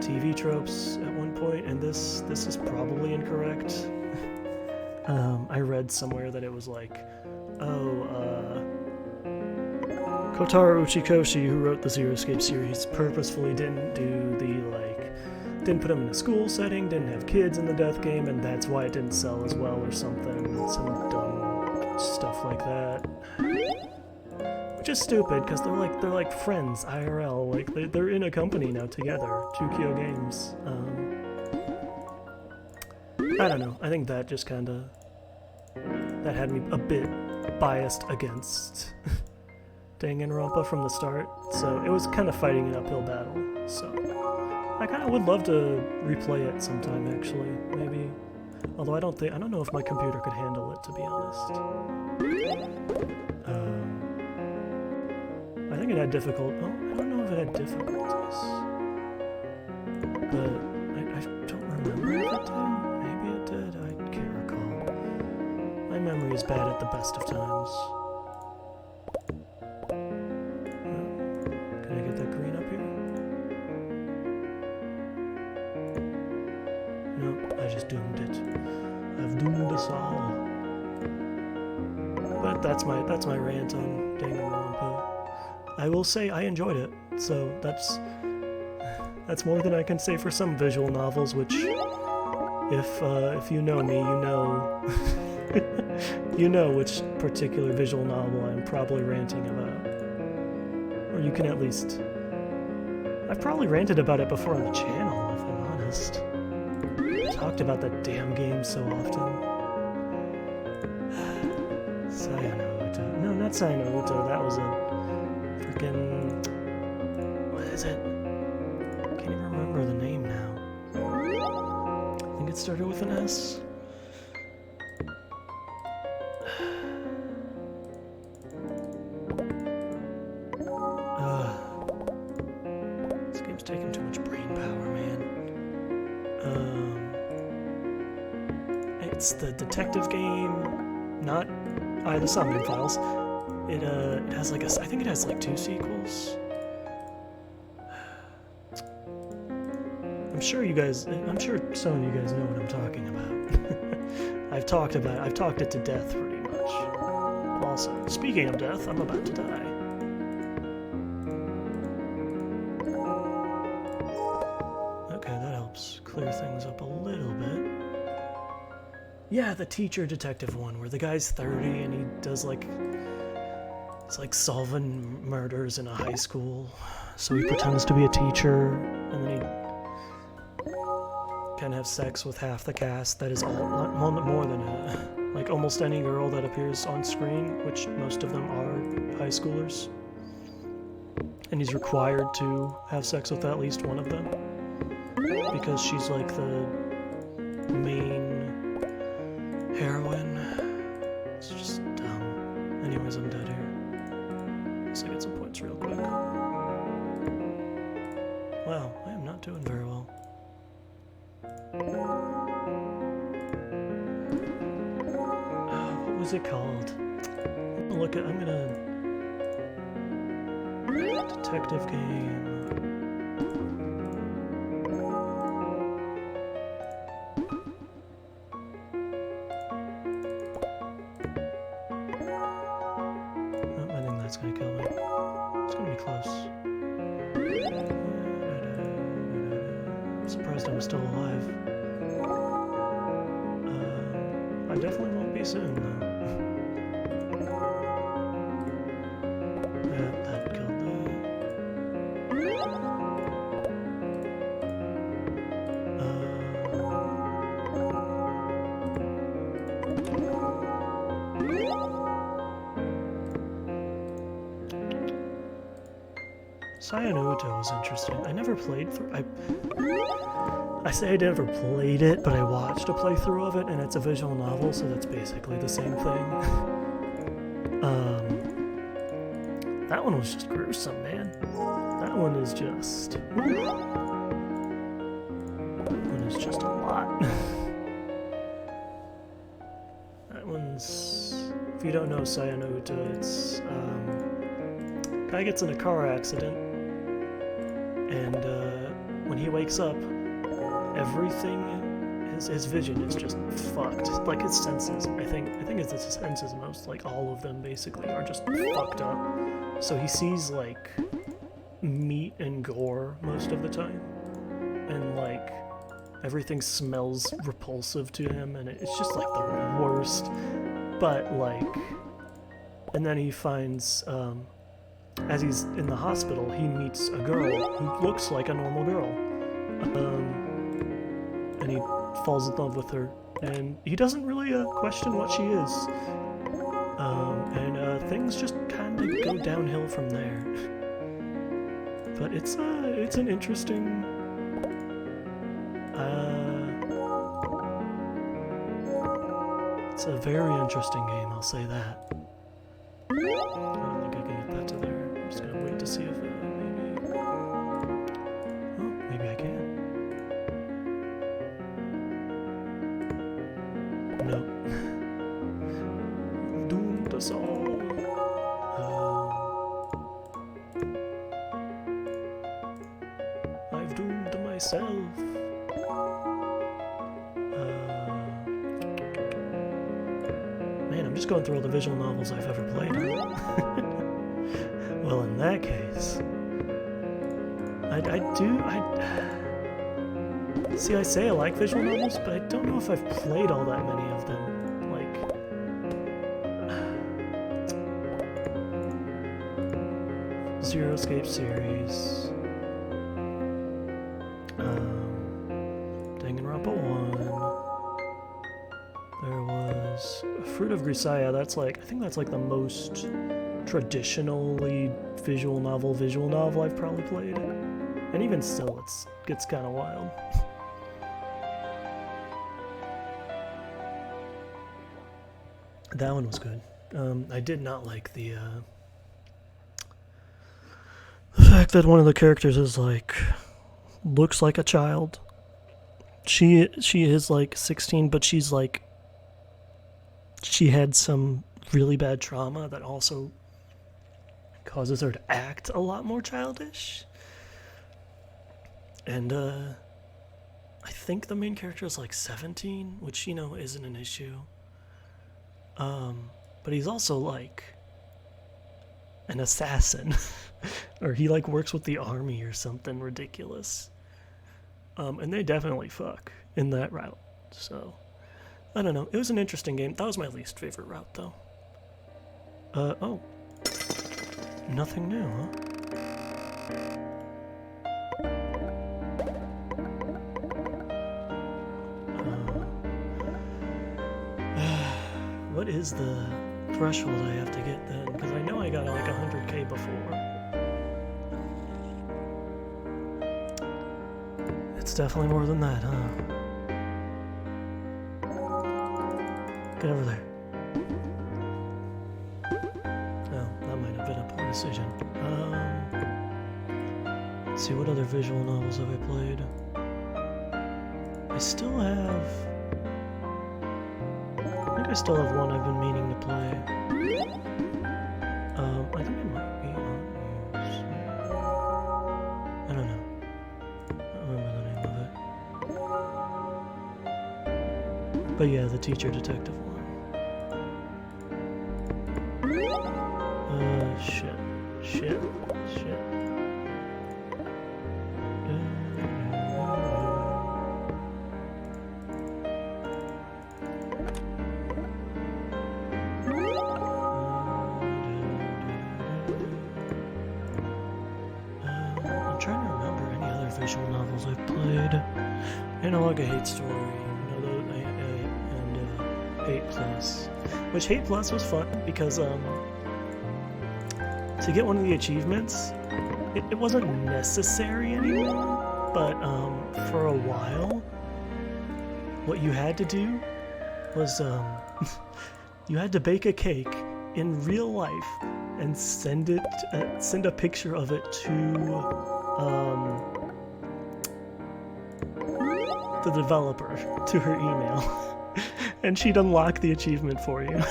TV tropes at one point, and this is probably incorrect. I read somewhere that it was like, Kotaro Uchikoshi, who wrote the Zero Escape series, purposefully didn't didn't put him in a school setting, didn't have kids in the death game, and that's why it didn't sell as well or something. Some dumb stuff like that. Which is stupid, because they're like friends, IRL, like they're in a company now together, Chukio Games. I don't know, I think that just kinda, that had me a bit biased against Danganronpa from the start, so it was kind of fighting an uphill battle, so I kind of would love to replay it sometime, actually, maybe. Although I don't know if my computer could handle it, to be honest. I think it had I don't know if it had difficulties. But I don't remember if it did. Maybe it did, I can't recall. My memory is bad at the best of times. Can I get that green up here? Nope, I just doomed it. I've doomed us all. But that's my rant on Danganronpa. I will say I enjoyed it, so that's more than I can say for some visual novels, which, if you know me, you know you know which particular visual novel I'm probably ranting about. Or you can at least... I've probably ranted about it before on the channel, if I'm honest. I've talked about that damn game so often. Sayonara. No, not Sayonara. That was a freaking... What is it? I can't even remember the name now. I think it started with an S. This game's taking too much brain power, man. It's the detective game, not the Somnium Files. It has like I think it has like 2 sequels. I'm sure some of you guys know what I'm talking about. I've talked it to death pretty much. Also, speaking of death, I'm about to die. Okay, that helps clear things up a little bit. Yeah, the teacher detective one, where the guy's 30 and he does like... It's like solving murders in a high school. So he pretends to be a teacher, and then he can have sex with half the cast. That is more than like almost any girl that appears on screen, which most of them are high schoolers. And he's required to have sex with at least one of them, because she's like the main heroine. It's just dumb. Anyways, I'm dead here. So I get some points real quick. Wow, I am not doing very well. What was it called? I'm gonna... Detective game... That's gonna kill me. It's gonna be close. I'm surprised I'm still alive. I definitely won't be soon, though. Yeah, that killed that. Sayonara was interesting. I never played through... I say I never played it, but I watched a playthrough of it, and it's a visual novel, so that's basically the same thing. That one was just gruesome, man. That one is just... That one is just a lot. That one's... If you don't know Sayonouta, it's... guy gets in a car accident, and when he wakes up, everything, his vision is just fucked. Like his senses, I think it's his senses most, like all of them basically, are just fucked up. So he sees like meat and gore most of the time, and like everything smells repulsive to him, and it's just like the worst. But like, and then he finds, as he's in the hospital, he meets a girl who looks like a normal girl, and he falls in love with her, and he doesn't really question what she is, and things just kind of go downhill from there. But it's an interesting, it's a very interesting game, I'll say that. I don't think I can get that to there. I'm just gonna wait to see if maybe... Oh, maybe I can. No. Doomed us all. I've doomed myself. Man, I'm just going through all the visual novels I've ever played. Well, in that case, see, I say I like visual novels, but I don't know if I've played all that many of them. Like, Zero Escape series, Danganronpa 1, there was Fruit of Grisaya. That's like, I think that's like the most traditionally visual novel I've probably played, and even still it gets kind of wild. That one was good. I did not like the fact that one of the characters is like, looks like a child. She is like 16, but she's like, she had some really bad trauma that also causes her to act a lot more childish. And I think the main character is like 17, which, you know, isn't an issue. But he's also like an assassin, or he like works with the army or something ridiculous. And they definitely fuck in that route. So I don't know. It was an interesting game. That was my least favorite route, though. Oh. Nothing new, huh? What is the threshold I have to get then? Because I know I got like 100k before. It's definitely more than that, huh? Get over there. Oh, that might have been a poor decision. Let's see, what other visual novels have I played? I still have... I still have one I've been meaning to play. I think it might be on yours. I don't know. I don't remember the name of it. But yeah, the teacher detective one. Shit. I'm trying to remember any other visual novels I've played. Analog, A Hate Story, and Hate Plus. Which Hate Plus was fun because to get one of the achievements, it wasn't necessary anymore, but for a while, what you had to do was you had to bake a cake in real life and send a picture of it to the developer, to her email, and she'd unlock the achievement for you.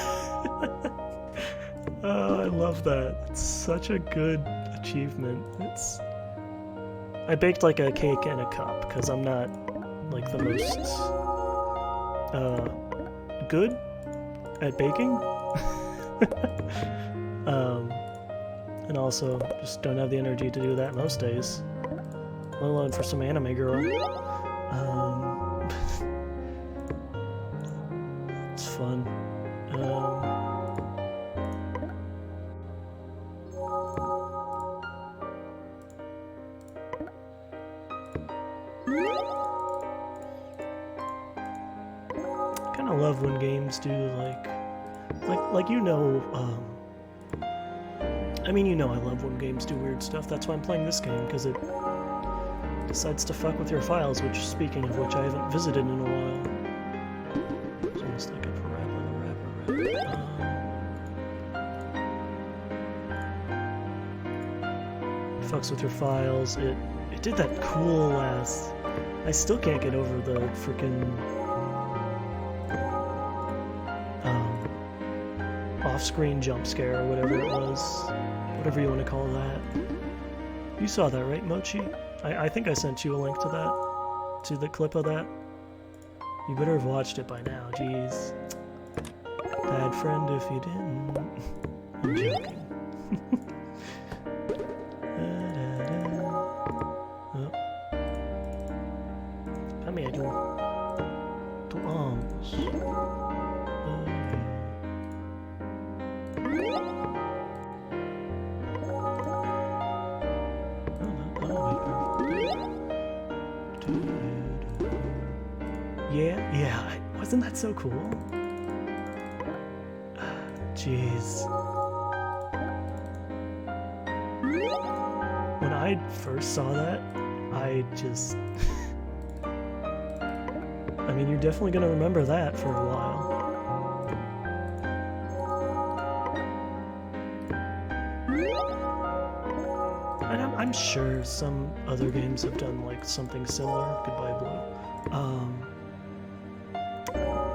Oh, I love that. It's such a good achievement. I baked like a cake in a cup because I'm not like the most good at baking. And also just don't have the energy to do that most days, let alone for some anime girl. It's fun. I kind of love when games do like you know, I mean, you know, I love when games do weird stuff. That's why I'm playing this game, because it decides to fuck with your files, which, speaking of which, I haven't visited in a while. It's almost like a parappa. It fucks with your files. It did that cool ass. I still can't get over the freaking off-screen jump scare or whatever it was. Whatever you want to call that. You saw that, right, Mochi? I think I sent you a link to that. To the clip of that. You better have watched it by now, jeez. Bad friend if you didn't. I'm joking. Oh. Come here, tu arms. Yeah, wasn't that so cool? Jeez. When I first saw that, I just... I mean, you're definitely gonna remember that for a while. And I'm sure some other games have done like something similar. Goodbye, Blue.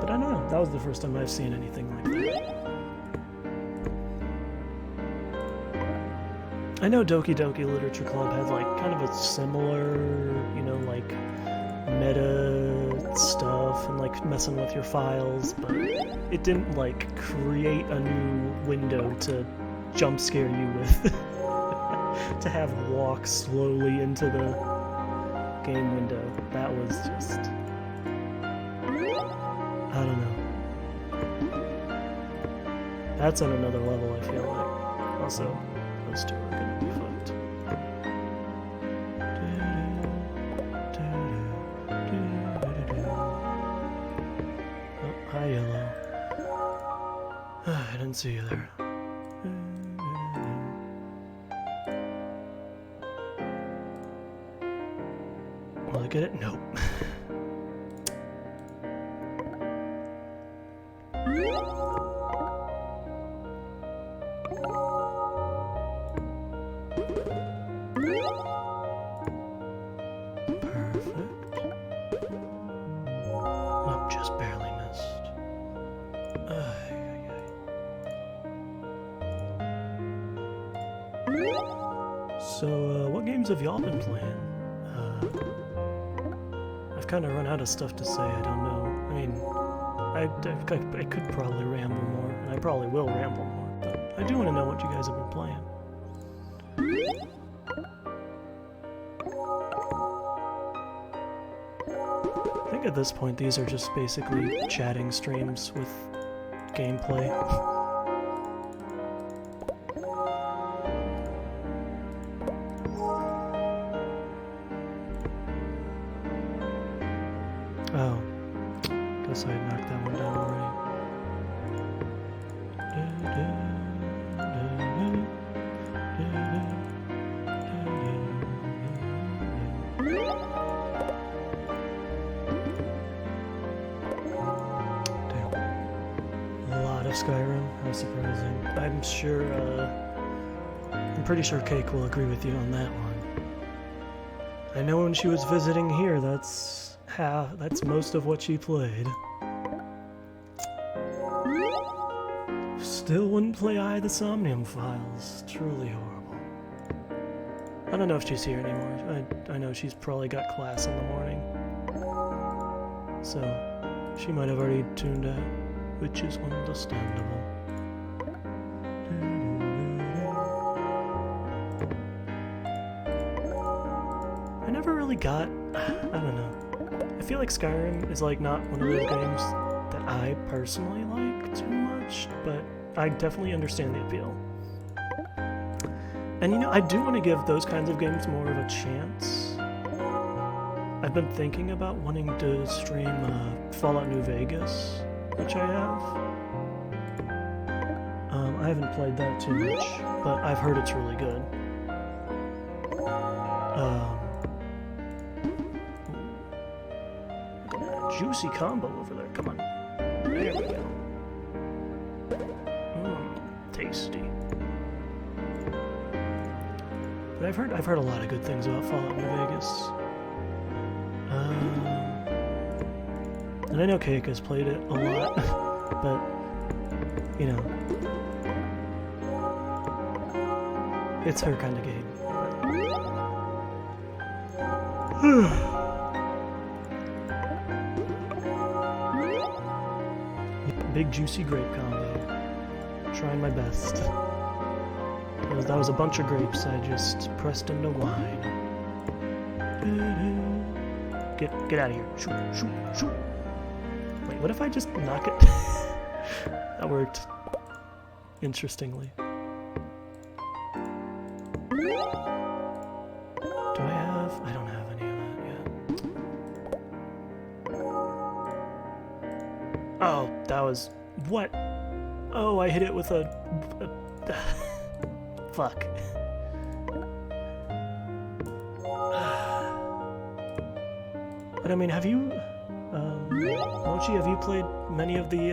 But I don't know. That was the first time I've seen anything like that. I know Doki Doki Literature Club had like kind of a similar, you know, like meta stuff and like messing with your files, but it didn't like create a new window to jump scare you with. To have walk slowly into the game window. That was just... I don't know. That's on another level, I feel like. Also, those two are gonna be fucked. Oh, hi, Yellow. I didn't see you there. Will I get it? Nope. Perfect. Oh, just barely missed. So, what games have y'all been playing? I've kind of run out of stuff to say, I don't know. I mean, I could probably ramble more, and I probably will ramble more, but I do want to know what you guys have been playing. I think at this point these are just basically chatting streams with gameplay. Oh, guess I knocked that one down already. Damn. A lot of Skyrim. of surprising. I'm pretty sure Cake will agree with you on that one. I know when she was visiting here, that's most of what she played. Still wouldn't play the Somnium Files. Truly horrible. I don't know if she's here anymore. I know she's probably got class in the morning. So, she might have already tuned out, which is understandable. I never really got... I don't know. I feel like Skyrim is like not one of those games that I personally like too much, but I definitely understand the appeal. And you know, I do want to give those kinds of games more of a chance. I've been thinking about wanting to stream Fallout New Vegas, which I have. I haven't played that too much, but I've heard it's really good. Juicy combo over there, come on. There we go. Tasty. But I've heard a lot of good things about Fallout New Vegas. And I know Cake has played it a lot, but you know, it's her kind of game. Big juicy grape combo. Trying my best. That was a bunch of grapes I just pressed into wine. Get out of here. Shoot. Wait, what if I just knock it? That worked. Interestingly. Do I have? I don't have any of that yet. Oh, that was... What? Oh, I hit it with a fuck. But I mean, have you... Mochi, have you played many of the,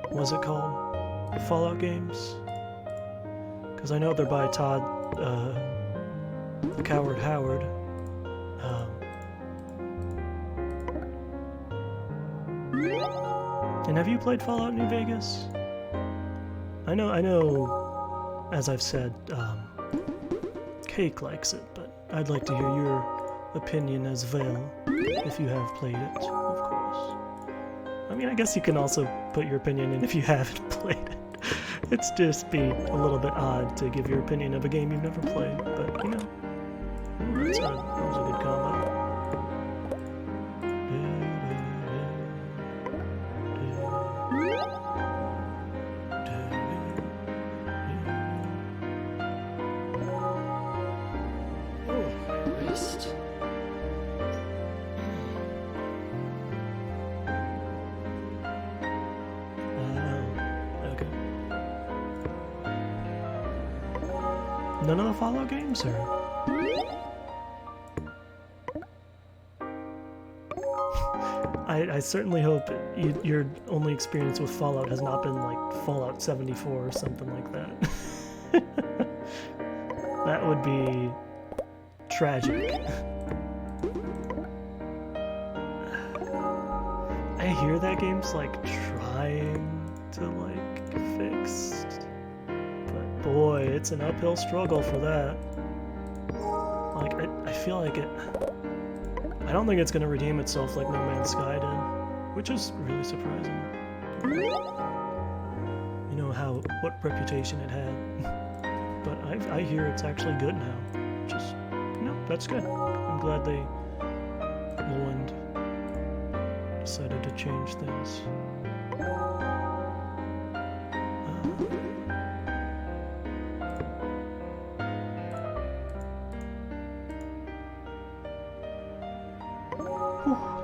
what's it called? The Fallout games? Because I know they're by Todd, Coward Howard. And have you played Fallout New Vegas? I know, as I've said, Cake likes it, but I'd like to hear your opinion as well, if you have played it, of course. I mean, I guess you can also put your opinion in if you haven't played it. It's just be a little bit odd to give your opinion of a game you've never played, but, you know, that was a good combo. None of the Fallout games, or? I certainly hope your only experience with Fallout has not been like Fallout 74 or something like that. That would be tragic. I hear that game's like trying to like get fixed. Boy, it's an uphill struggle for that. Like, I feel like it... I don't think it's going to redeem itself like No Man's Sky did, which is really surprising. You know what reputation it had. But I hear it's actually good now. Just, you know, that's good. I'm glad Lowland decided to change things.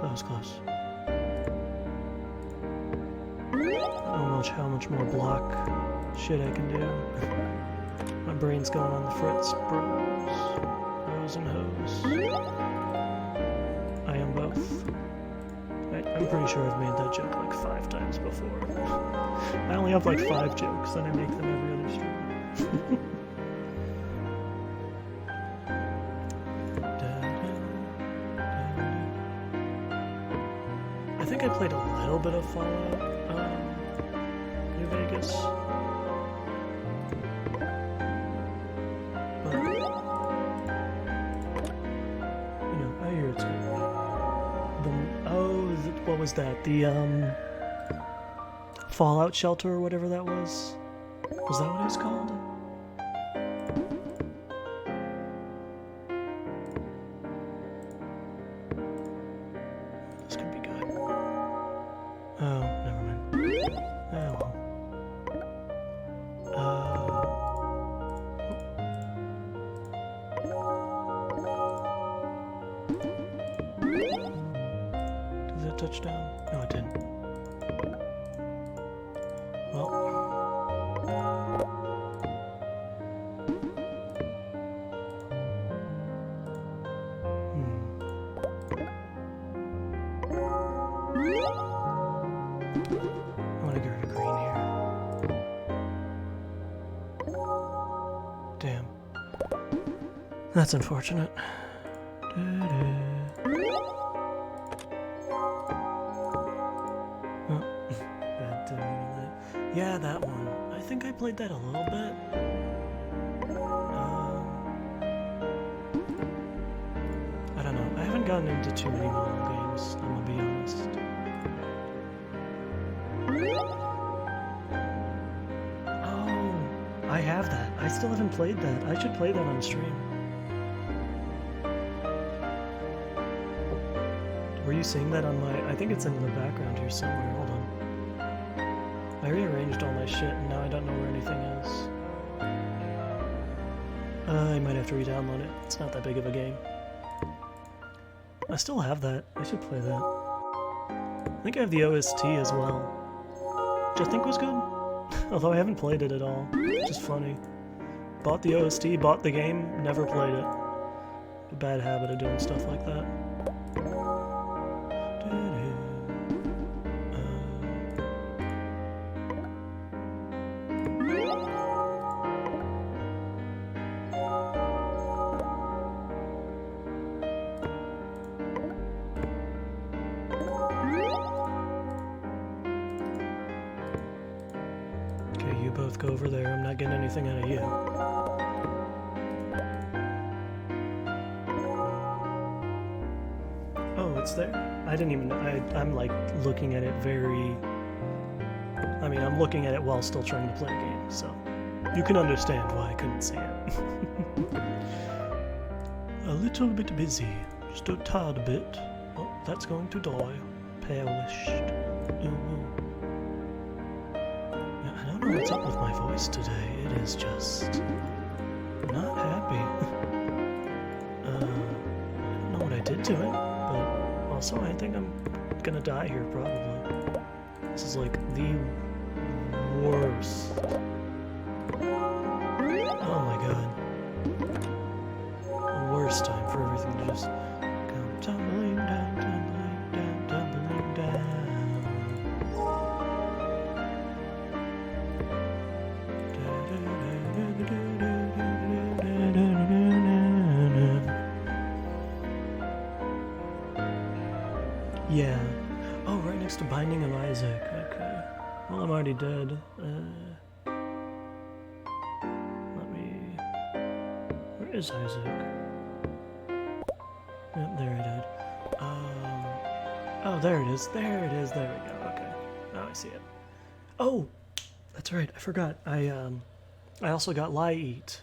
That was close. I don't know how much more block shit I can do. My brain's going on the fritz, bros and hoes. I am both. Right. I'm pretty sure I've made that joke like 5 times before. I only have like 5 jokes, and I make them every other stream. I think I played a little bit of Fallout New Vegas. But, you know, I hear it's good. What was that? The Fallout Shelter or whatever that was? Was that what it was called? This could be good. Oh, never mind. Oh well. Did that touch down? No, it didn't. Well. I want to get rid of green here. Damn. That's unfortunate. Yeah, that one. I think I played that a little bit. I don't know. I haven't gotten into too many mobile games, I'm gonna be honest. Oh, I have that. I still haven't played that. I should play that on stream. Were you seeing that on my... I think it's in the background here somewhere. Hold on. I rearranged all my shit and now I don't know where anything is. I might have to re-download it. It's not that big of a game. I still have that. I should play that. I think I have the OST as well, which I think was good. Although I haven't played it at all. Just funny. Bought the OST, bought the game, never played it. A bad habit of doing stuff like that. Both go over there. I'm not getting anything out of you. Oh, it's there? I didn't even know. I'm like looking at it very... I mean, I'm looking at it while still trying to play a game, so you can understand why I couldn't see it. A little bit busy. Just a tad bit. Oh, that's going to die. Perished. Ooh. I don't know what's up with my voice today. It is just not happy. I don't know what I did to it, but also I think I'm gonna die here probably. This is like the worst. Oh my god. The worst time for everything to just come tumbling down, tumbling down, tumbling down. Yeah. Oh, right next to Binding of Isaac. Okay. Well, I'm already dead. Let me... Where is Isaac? Yep, there I did. Oh, there it is. There it is. There we go. Okay. Now I see it. Oh! That's right. I forgot. I also got Lie Eat.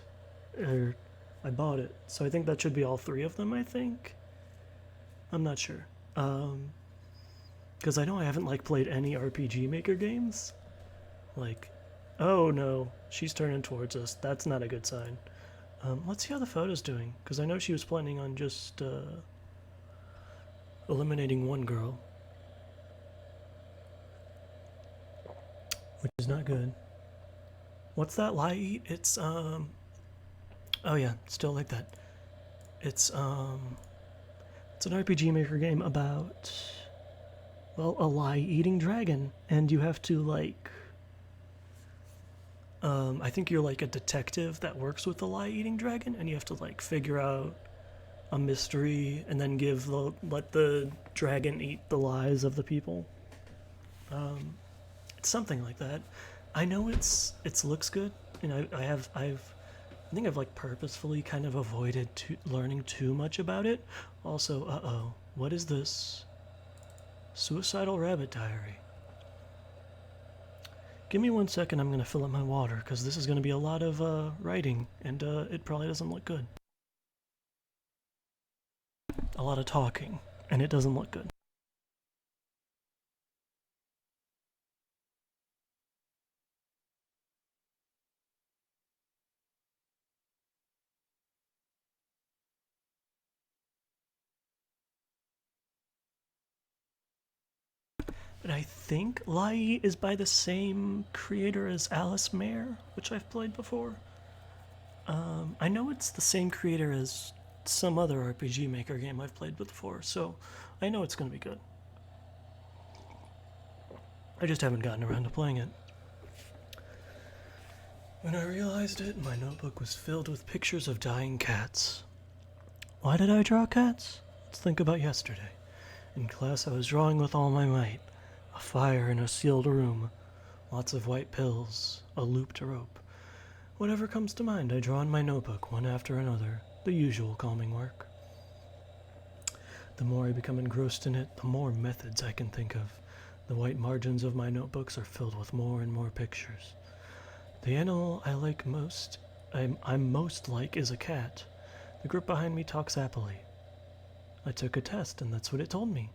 I bought it. So I think that should be all 3 of them, I think? I'm not sure. Because I know I haven't, like, played any RPG Maker games. Like, oh no, she's turning towards us. That's not a good sign. Let's see how the photo's doing, because I know she was planning on just, eliminating one girl. Which is not good. What's that, Lie Eat? It's, oh yeah, still like that. It's an RPG Maker game about... Well, a lie-eating dragon, and you have to, like... I think you're like a detective that works with the lie-eating dragon, and you have to, like, figure out a mystery and then let the dragon eat the lies of the people. It's something like that. I know it looks good, and I think I've like purposefully kind of avoided learning too much about it. Also, what is this? Suicidal Rabbit Diary. Give me 1 second, I'm gonna fill up my water, because this is gonna be a lot of writing, and it probably doesn't look good. A lot of talking, and it doesn't look good. But I think Lai is by the same creator as Alice Mare, which I've played before. I know it's the same creator as some other RPG Maker game I've played before, so I know it's going to be good. I just haven't gotten around to playing it. When I realized it, my notebook was filled with pictures of dying cats. Why did I draw cats? Let's think about yesterday. In class, I was drawing with all my might. A fire in a sealed room, lots of white pills, a looped rope. Whatever comes to mind, I draw in my notebook, one after another, the usual calming work. The more I become engrossed in it, the more methods I can think of. The white margins of my notebooks are filled with more and more pictures. The animal I like most, I'm most like, is a cat. The group behind me talks happily. I took a test, and that's what it told me.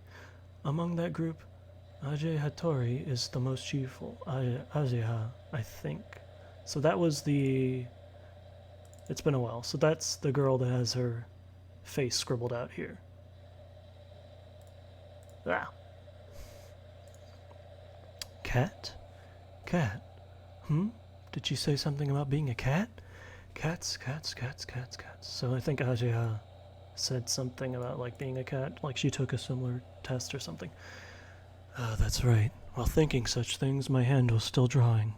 Among that group, Ajay Hattori is the most cheerful. Ajay, I think. So that was the... It's been a while. So that's the girl that has her face scribbled out here. Ah. Cat? Cat? Did she say something about being a cat? Cats. So I think Ajay said something about like being a cat, like she took a similar test or something. That's right. While thinking such things, my hand was still drawing.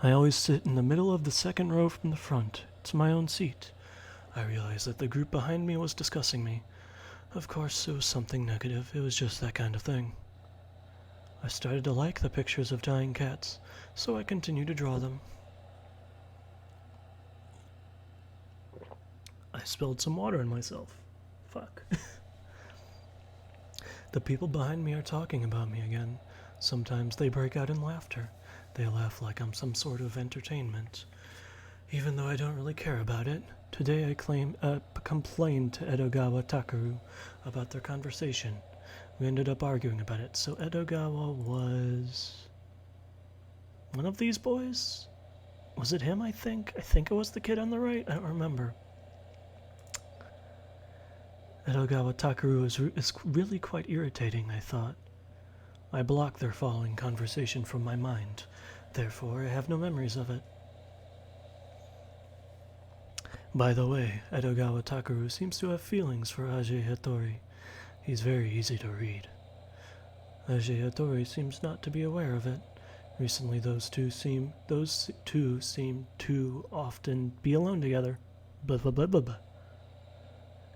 I always sit in the middle of the second row from the front. It's my own seat. I realized that the group behind me was discussing me. Of course, it was something negative. It was just that kind of thing. I started to like the pictures of dying cats, so I continued to draw them. I spilled some water on myself. Fuck. The people behind me are talking about me again. Sometimes they break out in laughter. They laugh like I'm some sort of entertainment. Even though I don't really care about it, today I complained to Edogawa Takaru about their conversation. We ended up arguing about it, so Edogawa was... one of these boys? Was it him, I think? I think it was the kid on the right? I don't remember. Edogawa Takaru is really quite irritating, I thought. I blocked their following conversation from my mind. Therefore, I have no memories of it. By the way, Edogawa Takaru seems to have feelings for Ajay Hattori. He's very easy to read. Ajay Hattori seems not to be aware of it. Recently, those two seem to often be alone together. Blah blah blah blah blah.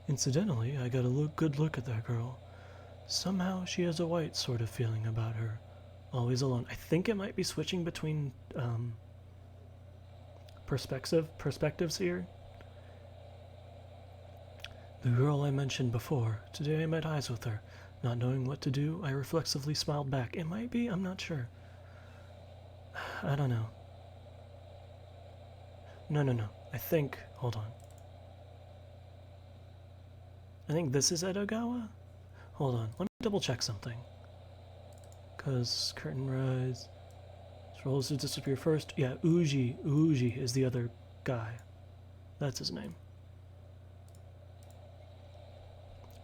Incidentally, I got a good look at that girl. Somehow she has a white sort of feeling about her. Always alone. I think it might be switching between perspectives here. The girl I mentioned before. Today I met eyes with her. Not knowing what to do, I reflexively smiled back. It might be, I'm not sure. I don't know. No. I think, hold on. I think this is Edogawa? Hold on, let me double check something. Cause curtain rise. Rolls to disappear first. Yeah, Uji is the other guy. That's his name.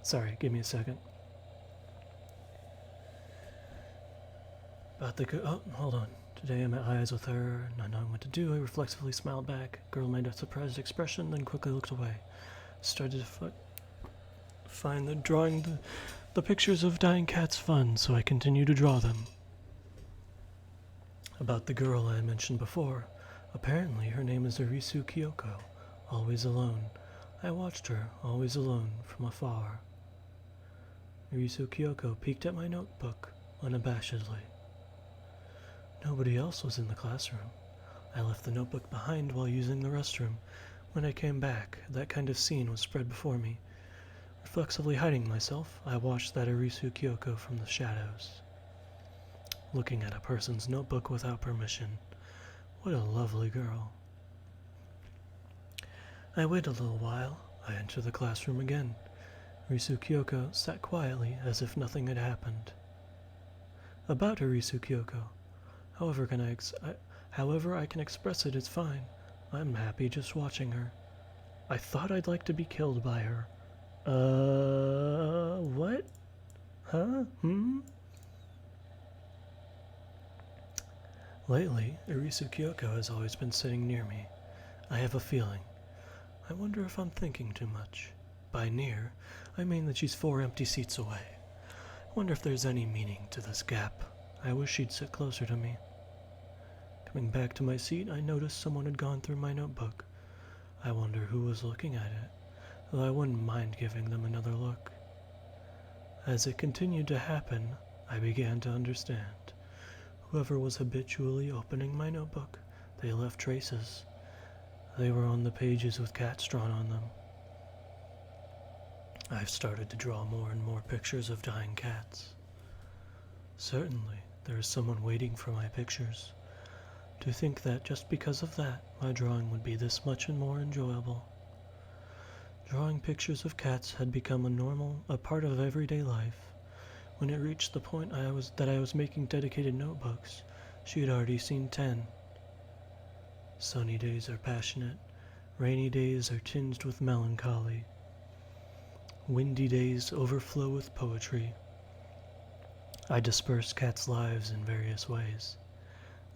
Sorry, give me a second. About the oh, hold on. Today I met eyes with her, not knowing what to do, I reflexively smiled back. Girl made a surprised expression, then quickly looked away. Started to find the drawing The pictures of dying cats fun, so I continue to draw them. About the girl I mentioned before. Apparently her name is Irisu Kyoko, always alone. I watched her, always alone, from afar. Irisu Kyoko peeked at my notebook, unabashedly. Nobody else was in the classroom. I left the notebook behind while using the restroom. When I came back, that kind of scene was spread before me. Reflexively hiding myself, I watched that Irisu Kyoko from the shadows. Looking at a person's notebook without permission. What a lovely girl. I wait a little while. I enter the classroom again. Irisu Kyoko sat quietly as if nothing had happened. About Irisu Kyoko. However I can express it, it's fine. I'm happy just watching her. I thought I'd like to be killed by her. What? Huh? Lately, Irisu Kyoko has always been sitting near me. I have a feeling. I wonder if I'm thinking too much. By near, I mean that she's 4 empty seats away. I wonder if there's any meaning to this gap. I wish she'd sit closer to me. Coming back to my seat, I noticed someone had gone through my notebook. I wonder who was looking at it, though I wouldn't mind giving them another look. As it continued to happen, I began to understand. Whoever was habitually opening my notebook, they left traces. They were on the pages with cats drawn on them. I've started to draw more and more pictures of dying cats. Certainly, there is someone waiting for my pictures. To think that just because of that, my drawing would be this much and more enjoyable. Drawing pictures of cats had become a part of everyday life. When it reached the point that I was making dedicated notebooks, she had already seen 10. Sunny days are passionate, rainy days are tinged with melancholy. Windy days overflow with poetry. I disperse cats' lives in various ways.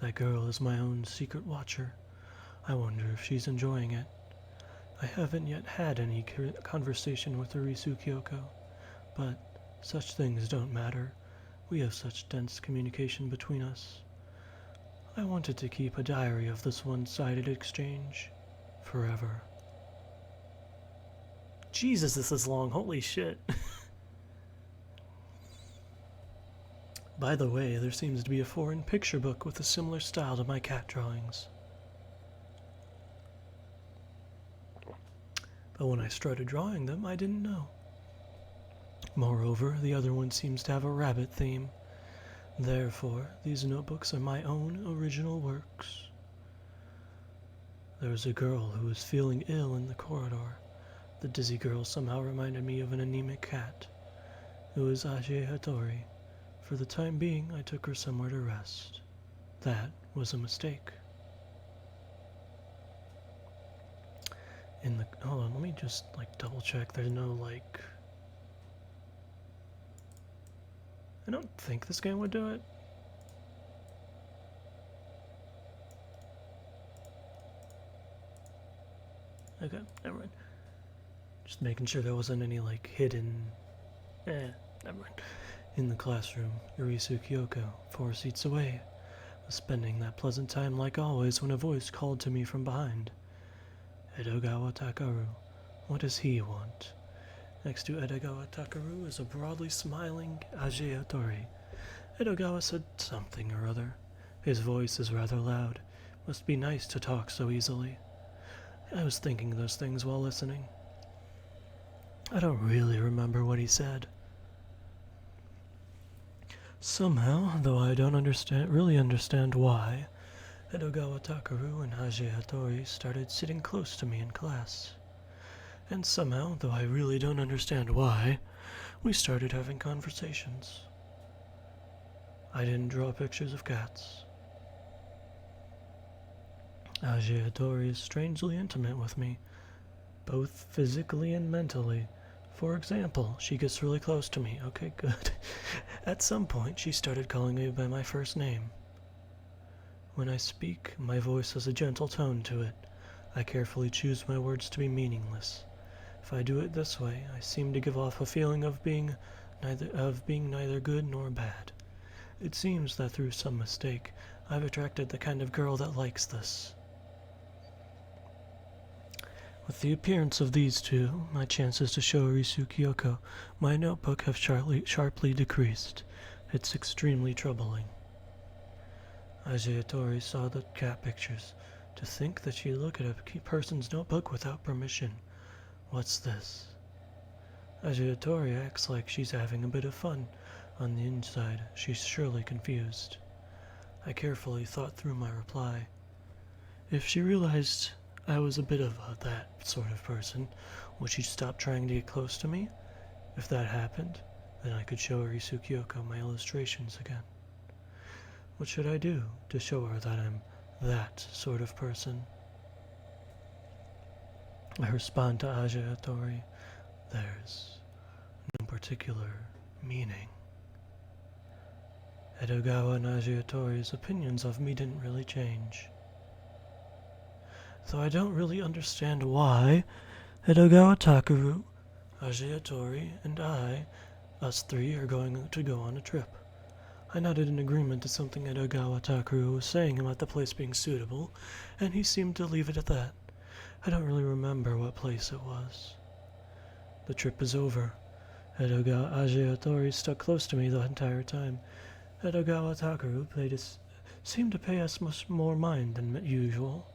That girl is my own secret watcher. I wonder if she's enjoying it. I haven't yet had any conversation with Irisu Kyoko, but such things don't matter. We have such dense communication between us. I wanted to keep a diary of this one-sided exchange forever. Jesus, this is long. Holy shit. By the way, there seems to be a foreign picture book with a similar style to my cat drawings. But when I started drawing them, I didn't know. Moreover, the other one seems to have a rabbit theme. Therefore, these notebooks are my own original works. There was a girl who was feeling ill in the corridor. The dizzy girl somehow reminded me of an anemic cat. It was Age Hattori. For the time being, I took her somewhere to rest. That was a mistake. Hold on, let me just double check. There's no I don't think this game would do it. Okay, never mind. Just making sure there wasn't any hidden. Never mind. In the classroom, Irisu Kyoko, 4 seats away, was spending that pleasant time like always when a voice called to me from behind. Edogawa Takaru. What does he want? Next to Edogawa Takaru is a broadly smiling Age Hattori. Edogawa said something or other. His voice is rather loud. Must be nice to talk so easily. I was thinking those things while listening. I don't really remember what he said. Somehow, though I don't really understand why, Edogawa Takaru and Age Hattori started sitting close to me in class. And somehow, though I really don't understand why, we started having conversations. I didn't draw pictures of cats. Age Hattori is strangely intimate with me, both physically and mentally. For example, she gets really close to me. Okay, good. At some point, she started calling me by my first name. When I speak, my voice has a gentle tone to it. I carefully choose my words to be meaningless. If I do it this way, I seem to give off a feeling of being neither good nor bad. It seems that through some mistake, I've attracted the kind of girl that likes this. With the appearance of these two, my chances to show Irisu Kyoko my notebook have sharply decreased. It's extremely troubling. Agiatori saw the cat pictures. To think that she'd look at a person's notebook without permission. What's this? Agiatori acts like she's having a bit of fun. On the inside, she's surely confused. I carefully thought through my reply. If she realized I was a bit of that sort of person, would she stop trying to get close to me? If that happened, then I could show Irisu Kyoko my illustrations again. What should I do to show her that I'm that sort of person? I respond to Agiatori. There's no particular meaning. Edogawa and Agiatori's opinions of me didn't really change. Though I don't really understand why, Edogawa Takeru, Agiatori, and us three are going to go on a trip. I nodded in agreement to something Edogawa Takeru was saying about the place being suitable, and he seemed to leave it at that. I don't really remember what place it was. The trip is over. Edogawa Agiatori stuck close to me the entire time. Edogawa Takeru seemed to pay us much more mind than usual,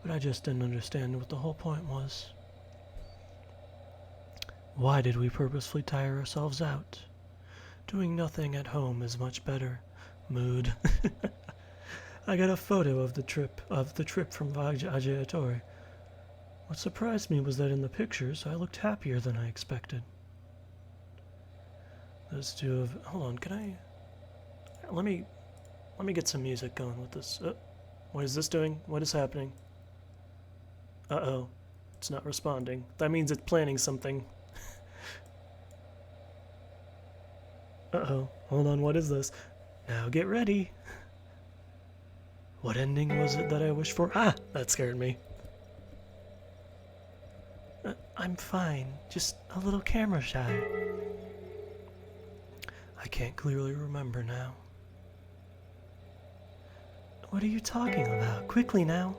but I just didn't understand what the whole point was. Why did we purposefully tire ourselves out? Doing nothing at home is much better. Mood. I got a photo of the trip from Agiatori. What surprised me was that in the pictures I looked happier than I expected. Those two of hold on, can I let me get some music going with this. What is this doing? What is happening? Uh-oh. It's not responding. That means it's planning something. Uh-oh. Hold on, what is this? Now get ready. What ending was it that I wished for? Ah! That scared me. I'm fine. Just a little camera shy. I can't clearly remember now. What are you talking about? Quickly now.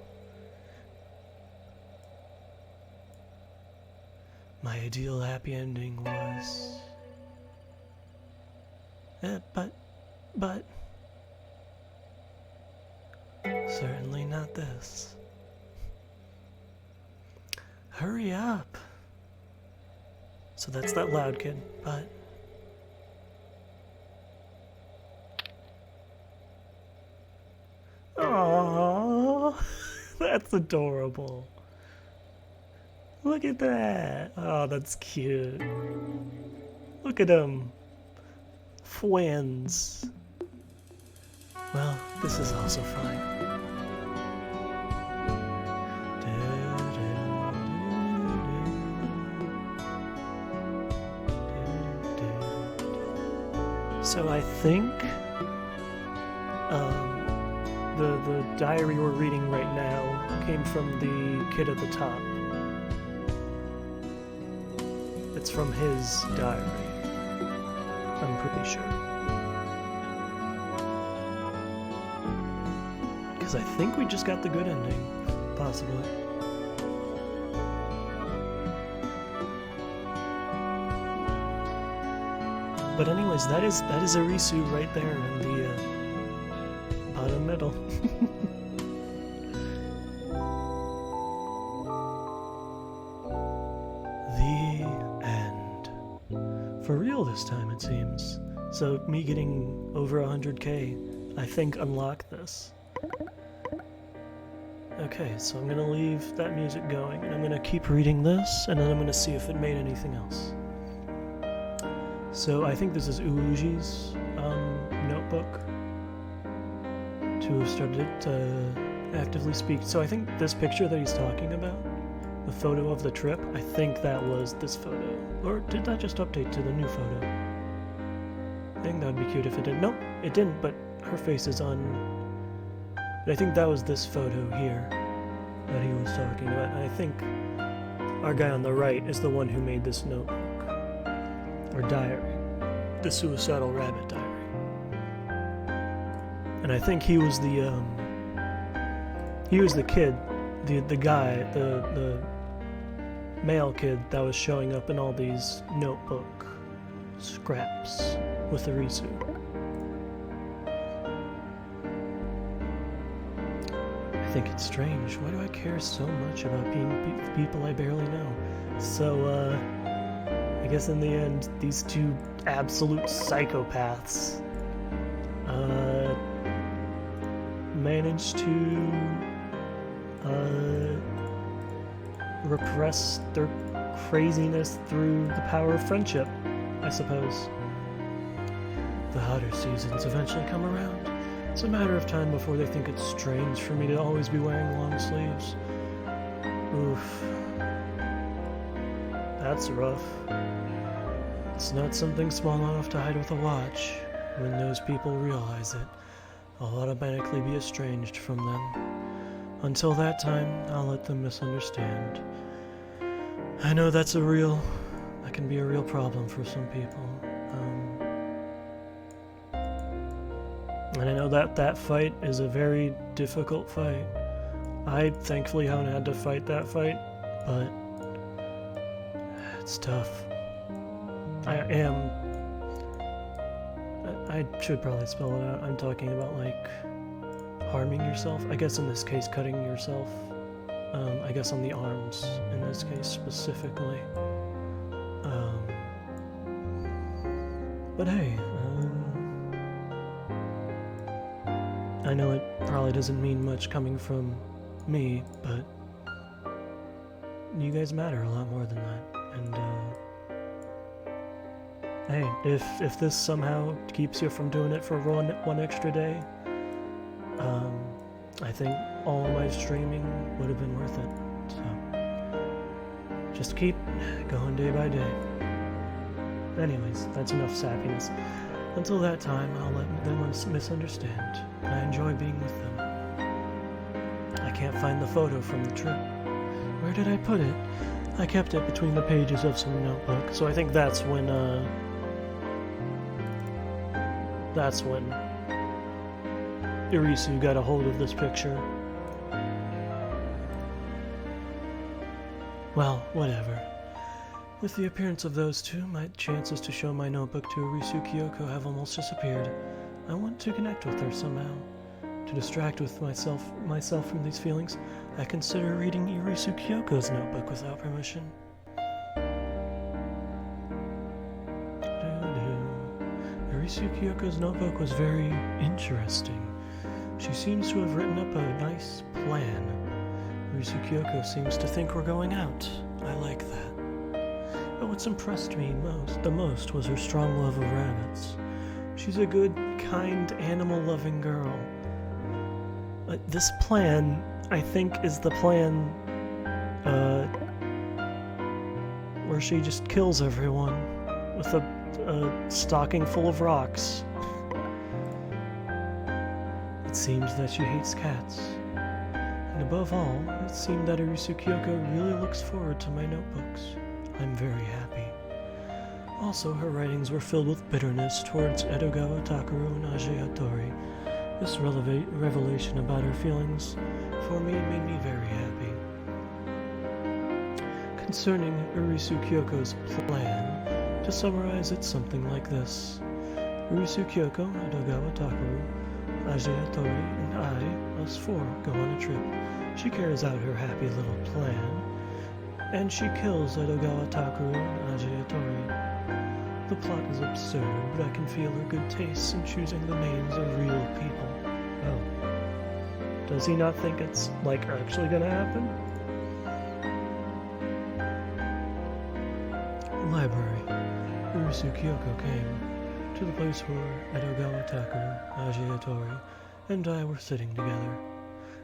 My ideal happy ending was... but... certainly not this. Hurry up. So that's that loud kid, but... Aww, that's adorable. Look at that. Oh, that's cute. Look at him. Twins. Well, this is also fine. So I think the diary we're reading right now came from the kid at the top. It's from his diary. I'm pretty sure. Because I think we just got the good ending, possibly. But anyways, that is Irisu right there in the bottom middle. The end. For real this time, it seems. So me getting over 100k, I think, unlocked this. Okay, so I'm gonna leave that music going, and I'm gonna keep reading this, and then I'm gonna see if it made anything else. So I think this is Uji's notebook to have started to actively speak. So I think this picture that he's talking about, the photo of the trip, I think that was this photo. Or did that just update to the new photo? I think that would be cute if it did. Nope, it didn't, but her face is on. But I think that was this photo here that he was talking about. And I think our guy on the right is the one who made this notebook. Or diary. the Suicidal Rabbit Diary. And I think he was the kid, the guy, the male kid that was showing up in all these notebook scraps with Irisu. I think it's strange. Why do I care so much about people I barely know? So, I guess in the end, these two absolute psychopaths managed to repress their craziness through the power of friendship, I suppose. The hotter seasons eventually come around. It's a matter of time before they think it's strange for me to always be wearing long sleeves. Oof. That's rough. It's not something small enough to hide with a watch. When those people realize it, I'll automatically be estranged from them. Until that time, I'll let them misunderstand. I know that can be a real problem for some people. And I know that fight is a very difficult fight. I thankfully haven't had to fight that fight, but it's tough. I should probably spell it out. I'm talking about, like, harming yourself. I guess in this case, cutting yourself. I guess on the arms, in this case specifically. But hey, I know it probably doesn't mean much coming from me, but you guys matter a lot more than that. And, hey, if this somehow keeps you from doing it for one extra day, I think all of my streaming would have been worth it. So, just keep going day by day. Anyways, that's enough sappiness. Until that time, I'll let them misunderstand. I enjoy being with them. I can't find the photo from the trip. Where did I put it? I kept it between the pages of some notebook, so I think that's when Irisu got a hold of this picture. Well, whatever. With the appearance of those two, my chances to show my notebook to Irisu Kyoko have almost disappeared. I want to connect with her somehow. To distract with myself from these feelings, I consider reading Irisu Kyoko's notebook without permission. Irisu Kyoko's notebook was very interesting. She seems to have written up a nice plan. Irisu Kyoko seems to think we're going out. I like that. But what's impressed me the most was her strong love of rabbits. She's a good, kind, animal-loving girl. This plan, I think, is the plan where she just kills everyone with a stocking full of rocks. It seems that she hates cats. And above all, it seemed that Irisu Kyoko really looks forward to my notebooks. I'm very happy. Also, her writings were filled with bitterness towards Edogawa Takeru and Aji Hattori. This revelation about her feelings for me made me very happy. Concerning Irisu Kyoko's plan, to summarize, it's something like this. Irisu Kyoko, Edogawa Takeru, Aji Hattori, and I, us four, go on a trip. She carries out her happy little plan, and she kills Edogawa Takeru and Aji Hattori. The plot is absurd, but I can feel her good taste in choosing the names of real people. Oh. Does he not think it's, like, actually gonna happen? Library. Irisu Kyoko came to the place where Edogawa Takeru, Aji Hattori, and I were sitting together.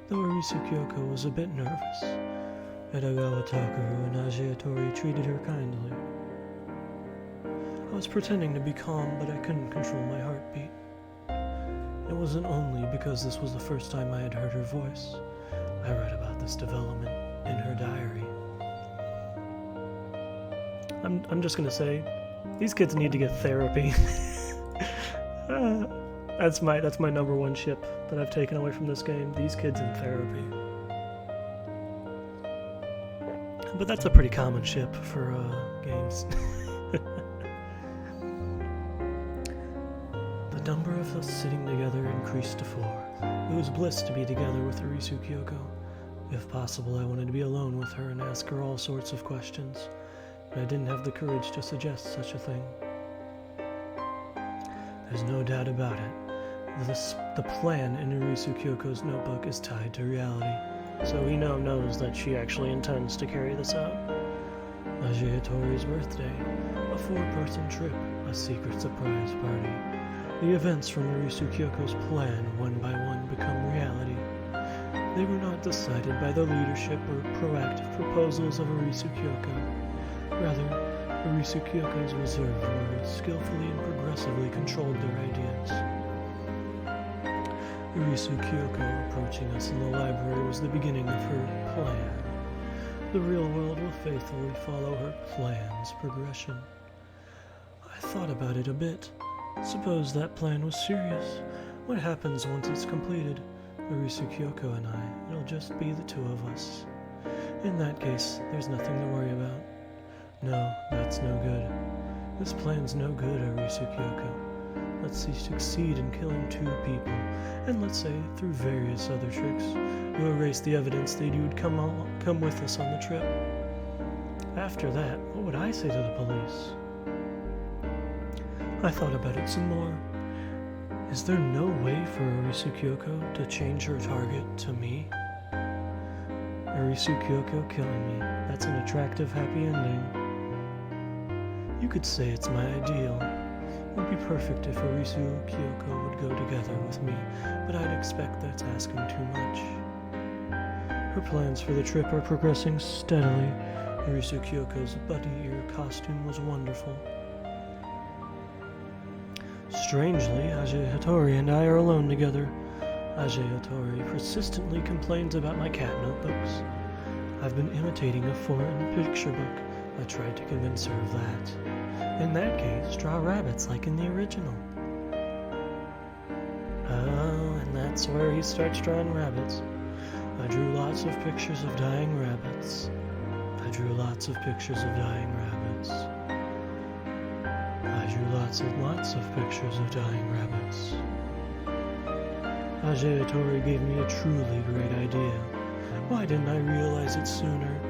Though Irisu Kyoko was a bit nervous, Edogawa Takeru and Aji Hattori treated her kindly. I was pretending to be calm, but I couldn't control my heartbeat. It wasn't only because this was the first time I had heard her voice. I read about this development in her diary. I'm just gonna say, these kids need to get therapy. That's my number one ship that I've taken away from this game. These kids in therapy. But that's a pretty common ship for games. The number of us sitting together increased to 4. It was bliss to be together with Irisu Kyoko. If possible, I wanted to be alone with her and ask her all sorts of questions, but I didn't have the courage to suggest such a thing. There's no doubt about it. The plan in Irisu Kyoko's notebook is tied to reality, so he now knows that she actually intends to carry this out. Aje Hattori's birthday, a 4-person trip, a secret surprise party. The events from Irisu Kyoko's plan, one by one, become reality. They were not decided by the leadership or proactive proposals of Irisu Kyoko. Rather, Irisu Kyoko's reserved words skillfully and progressively controlled their ideas. Irisu Kyoko approaching us in the library was the beginning of her plan. The real world will faithfully follow her plan's progression. I thought about it a bit. Suppose that plan was serious. What happens once it's completed? Irisu Kyoko and I. It'll just be the two of us. In that case, there's nothing to worry about. No, that's no good. This plan's no good, Irisu Kyoko. Let's see succeed in killing 2 people, and let's say, through various other tricks, you erase the evidence that you'd come with us on the trip. After that, what would I say to the police? I thought about it some more. Is there no way for Irisu Kyoko to change her target to me? Irisu Kyoko killing me. That's an attractive, happy ending. You could say it's my ideal. It would be perfect if Irisu Kyoko would go together with me, but I'd expect that's asking too much. Her plans for the trip are progressing steadily. Irisu Kyoko's bunny ear costume was wonderful. Strangely, Aje Hattori and I are alone together. Aje Hattori persistently complains about my cat notebooks. I've been imitating a foreign picture book. I tried to convince her of that. In that case, draw rabbits like in the original. Oh, and that's where he starts drawing rabbits. I drew lots of pictures of dying rabbits. I drew lots of pictures of dying rabbits. I drew lots of pictures of dying rabbits. Aje Hattori gave me a truly great idea. Why didn't I realize it sooner?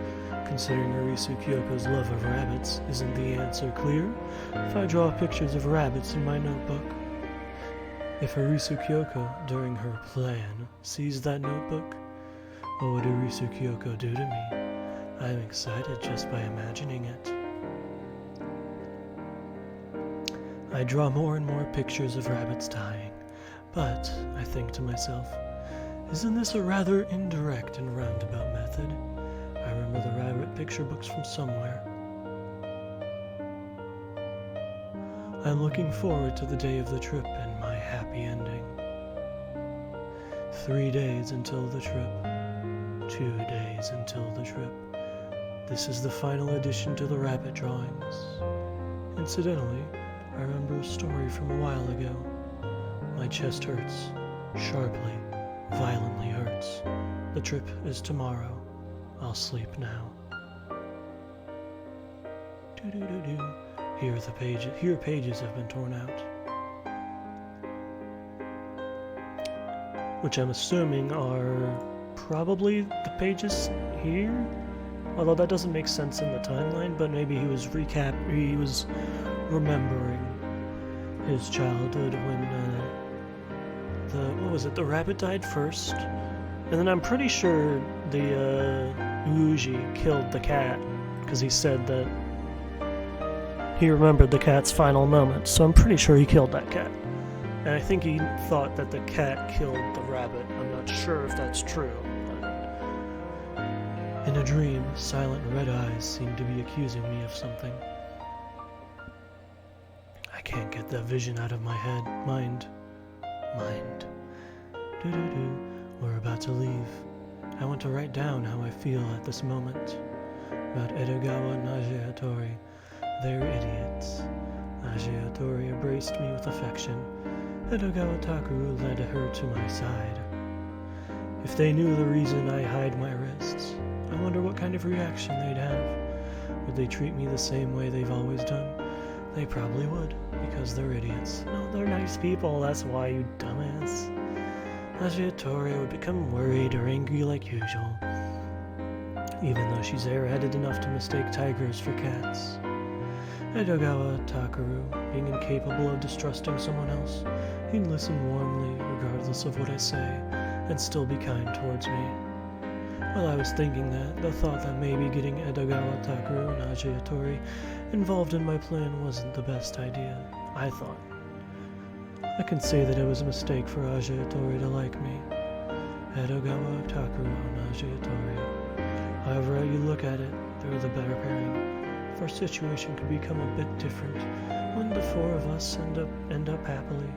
Considering Irisu Kyoko's love of rabbits, isn't the answer clear? If I draw pictures of rabbits in my notebook. If Irisu Kyoko, during her plan, sees that notebook, what would Irisu Kyoko do to me? I'm excited just by imagining it. I draw more and more pictures of rabbits dying, but I think to myself, isn't this a rather indirect and roundabout method? I remember the rabbit picture books from somewhere. I'm looking forward to the day of the trip and my happy ending. 3 days until the trip. 2 days until the trip. This is the final addition to the rabbit drawings. Incidentally, I remember a story from a while ago. My chest hurts. Sharply, violently hurts. The trip is tomorrow. I'll sleep now. Do-do-do-do. Here pages have been torn out. Which I'm assuming are probably the pages here? Although that doesn't make sense in the timeline, but maybe he was remembering his childhood when the rabbit died first, and then I'm pretty sure the Uji killed the cat because he said that he remembered the cat's final moment, so I'm pretty sure he killed that cat. And I think he thought that the cat killed the rabbit. I'm not sure if that's true. In a dream, silent red eyes seemed to be accusing me of something. I can't get that vision out of my head. Mind. Do-do-do. We're about to leave. I want to write down how I feel at this moment. About Edogawa and Aje Hattori. They're idiots. Aje Hattori embraced me with affection. Edogawa Takeru led her to my side. If they knew the reason I hide my wrists, I wonder what kind of reaction they'd have. Would they treat me the same way they've always done? They probably would, because they're idiots. No, they're nice people, that's why, you dumbass. Agiatore would become worried or angry like usual, even though she's airheaded enough to mistake tigers for cats. Edogawa Takeru, being incapable of distrusting someone else, he'd listen warmly, regardless of what I say, and still be kind towards me. While I was thinking that, the thought that maybe getting Edogawa Takeru and Agiatore involved in my plan wasn't the best idea, I thought. I can say that it was a mistake for Agiatore to like me. Edogawa Takeru and Agiatore. However you look at it, they're the better pairing. If our situation could become a bit different, when the four of us end up happily.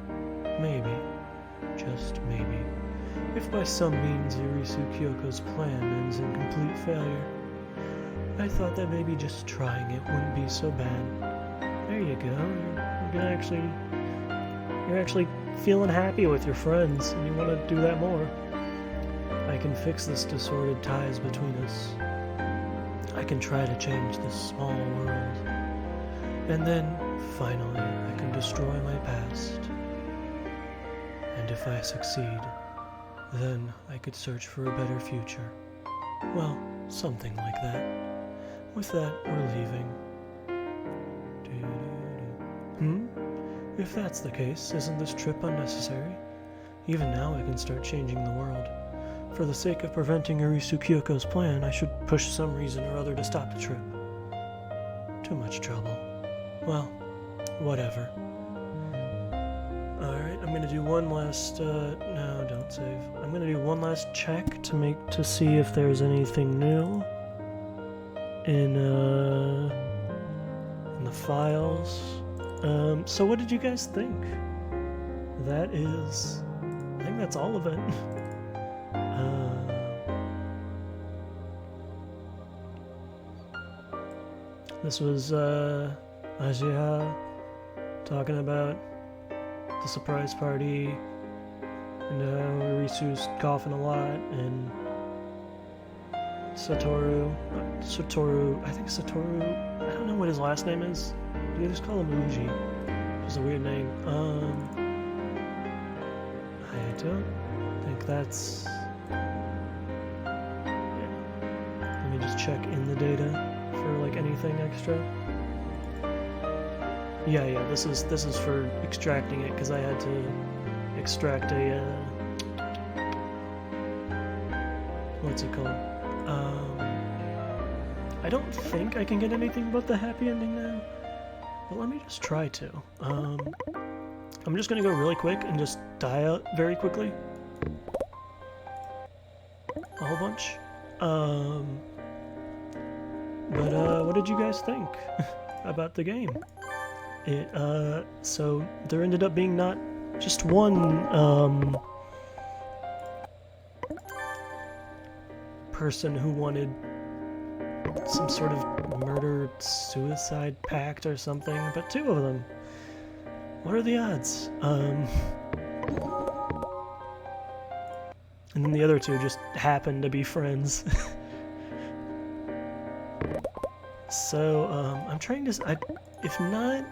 Maybe. Just maybe. If by some means Irisu Kyoko's plan ends in complete failure, I thought that maybe just trying it wouldn't be so bad. There you go. You're actually feeling happy with your friends, and you want to do that more. I can fix this disordered ties between us. I can try to change this small world. And then, finally, I can destroy my past. And if I succeed, then I could search for a better future. Well, something like that. With that, we're leaving. If that's the case, isn't this trip unnecessary? Even now I can start changing the world. For the sake of preventing Irisu Kyoko's plan, I should push some reason or other to stop the trip. Too much trouble. Well, whatever. Alright, I'm gonna do one last, no, don't save. I'm gonna do one last check to see if there's anything new in the files. So what did you guys think? I think that's all of it. This was, Ajiha talking about the surprise party, and Irisu's coughing a lot, and Satoru, I think Satoru, I don't know what his last name is. They just call him Uji. It's a weird name. I don't think that's... Yeah. Let me just check in the data for like anything extra. Yeah, this is for extracting it, because I had to extract a, what's it called? I don't think I can get anything but the happy ending now. But let me just try to. I'm just gonna go really quick and just die out very quickly. A whole bunch. But what did you guys think about the game? So there ended up being not just one, person who wanted some sort of murder-suicide pact or something, but two of them. What are the odds? And then the other two just happened to be friends. So, I'm trying to... if not,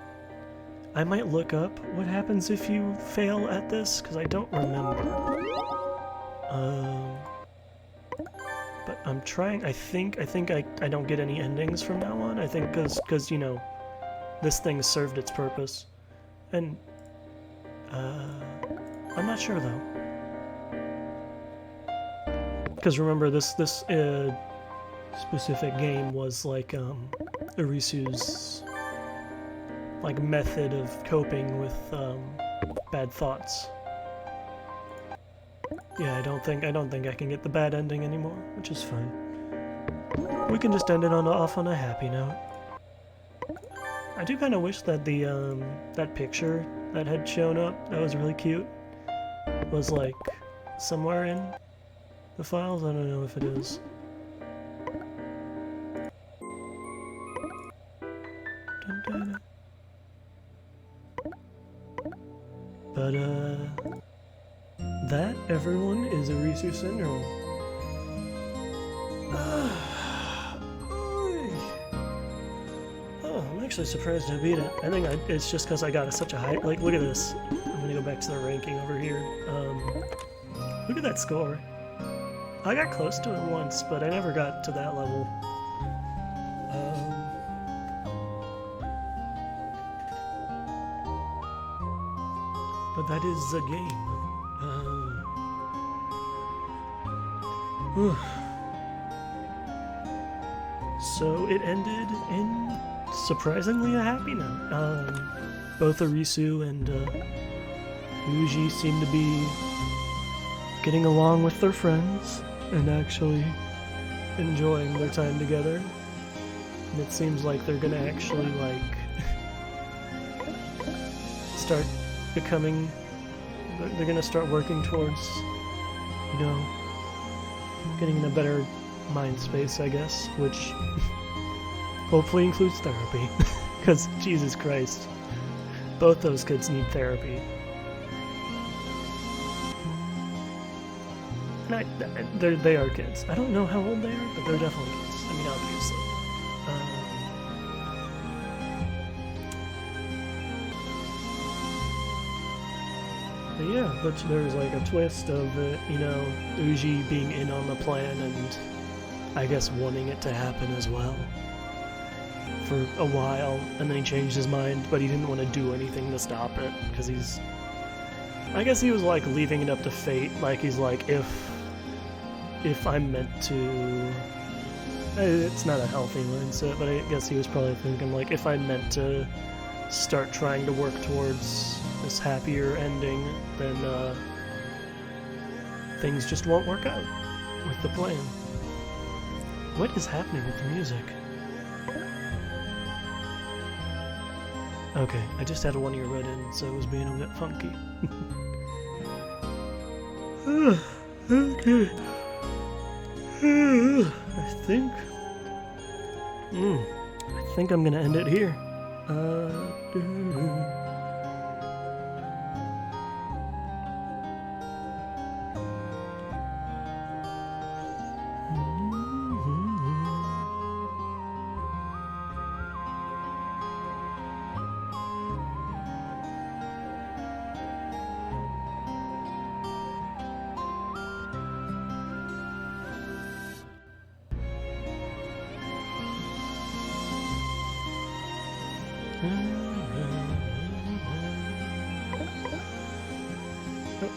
I might look up what happens if you fail at this, because I don't remember. But I'm trying... I think I don't get any endings from now on. I think because, you know, this thing served its purpose. And, I'm not sure, though. Because remember, this specific game was like, Irisu's, like, method of coping with, bad thoughts. Yeah, I don't think I can get the bad ending anymore, which is fine. We can just end it off on a happy note. I do kind of wish that the, that picture that had shown up, that was really cute, was, like, somewhere in the files. I don't know if it is. But, Irisu syndrome. Oh, I'm actually surprised I beat it. I think it's just because I got such a high... Like, look at this. I'm gonna go back to the ranking over here. Look at that score. I got close to it once, but I never got to that level. But that is a game. So it ended in surprisingly a happy note. Both Irisu and Uji seem to be getting along with their friends and actually enjoying their time together. And it seems like they're gonna actually, like, start becoming... They're gonna start working towards, you know, getting in a better mind space, I guess, which hopefully includes therapy. Because, Jesus Christ, both those kids need therapy. And they are kids. I don't know how old they are, but they're definitely kids. I mean, obviously. But yeah, but there's like a twist of, you know, Uji being in on the plan and I guess wanting it to happen as well for a while, and then he changed his mind, but he didn't want to do anything to stop it, because he's... I guess he was like leaving it up to fate, like he's like, if I'm meant to... It's not a healthy mindset, but I guess he was probably thinking like, if I'm meant to start trying to work towards this happier ending, then things just won't work out with the plan. What is happening with the music? Okay, I just had a one-ear read in, so it was being a bit funky. Okay. I think I'm gonna end it here.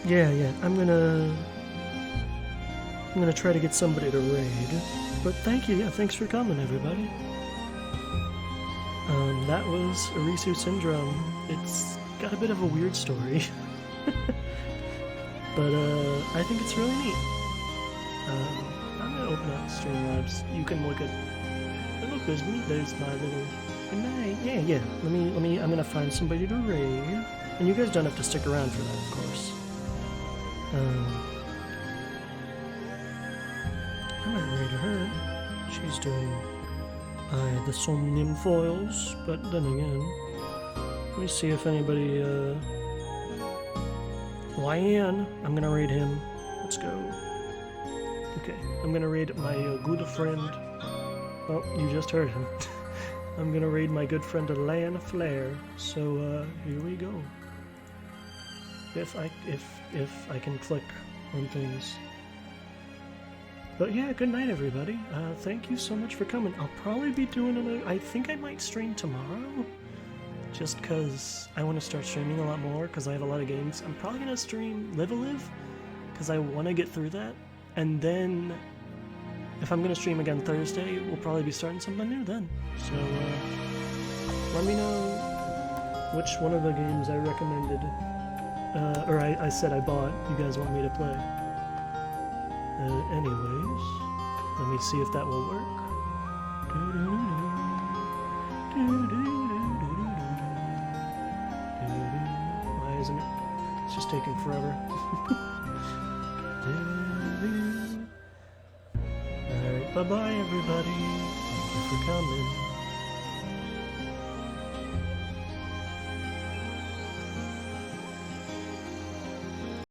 Yeah, I'm gonna try to get somebody to raid. But thank you, yeah, thanks for coming, everybody. That was Irisu Syndrome. It's got a bit of a weird story. But, I think it's really neat. I'm gonna open up Streamlabs. You can look at... Look, there's me, there's my little... Good night. Yeah. I'm gonna find somebody to raid. And you guys don't have to stick around for that, of course. I might raid her. She's doing the Somnium Foils, but then again, let me see if anybody, Lian, I'm gonna raid him. Let's go. Okay, I'm gonna raid my good friend. Oh, you just heard him. I'm gonna raid my good friend Lan Flair. So here we go. If I can click on things. But yeah, good night everybody. Thank you so much for coming. I'll probably be doing another... I think I might stream tomorrow. Just because I want to start streaming a lot more, because I have a lot of games. I'm probably going to stream Live a Live, because I want to get through that. And then, if I'm going to stream again Thursday, we'll probably be starting something new then. So, let me know which one of the games I recommended, or I said I bought, you guys want me to play. Anyways, let me see if that will work. Why isn't it? It's just taking forever. Alright, bye-bye everybody. Thank you for coming.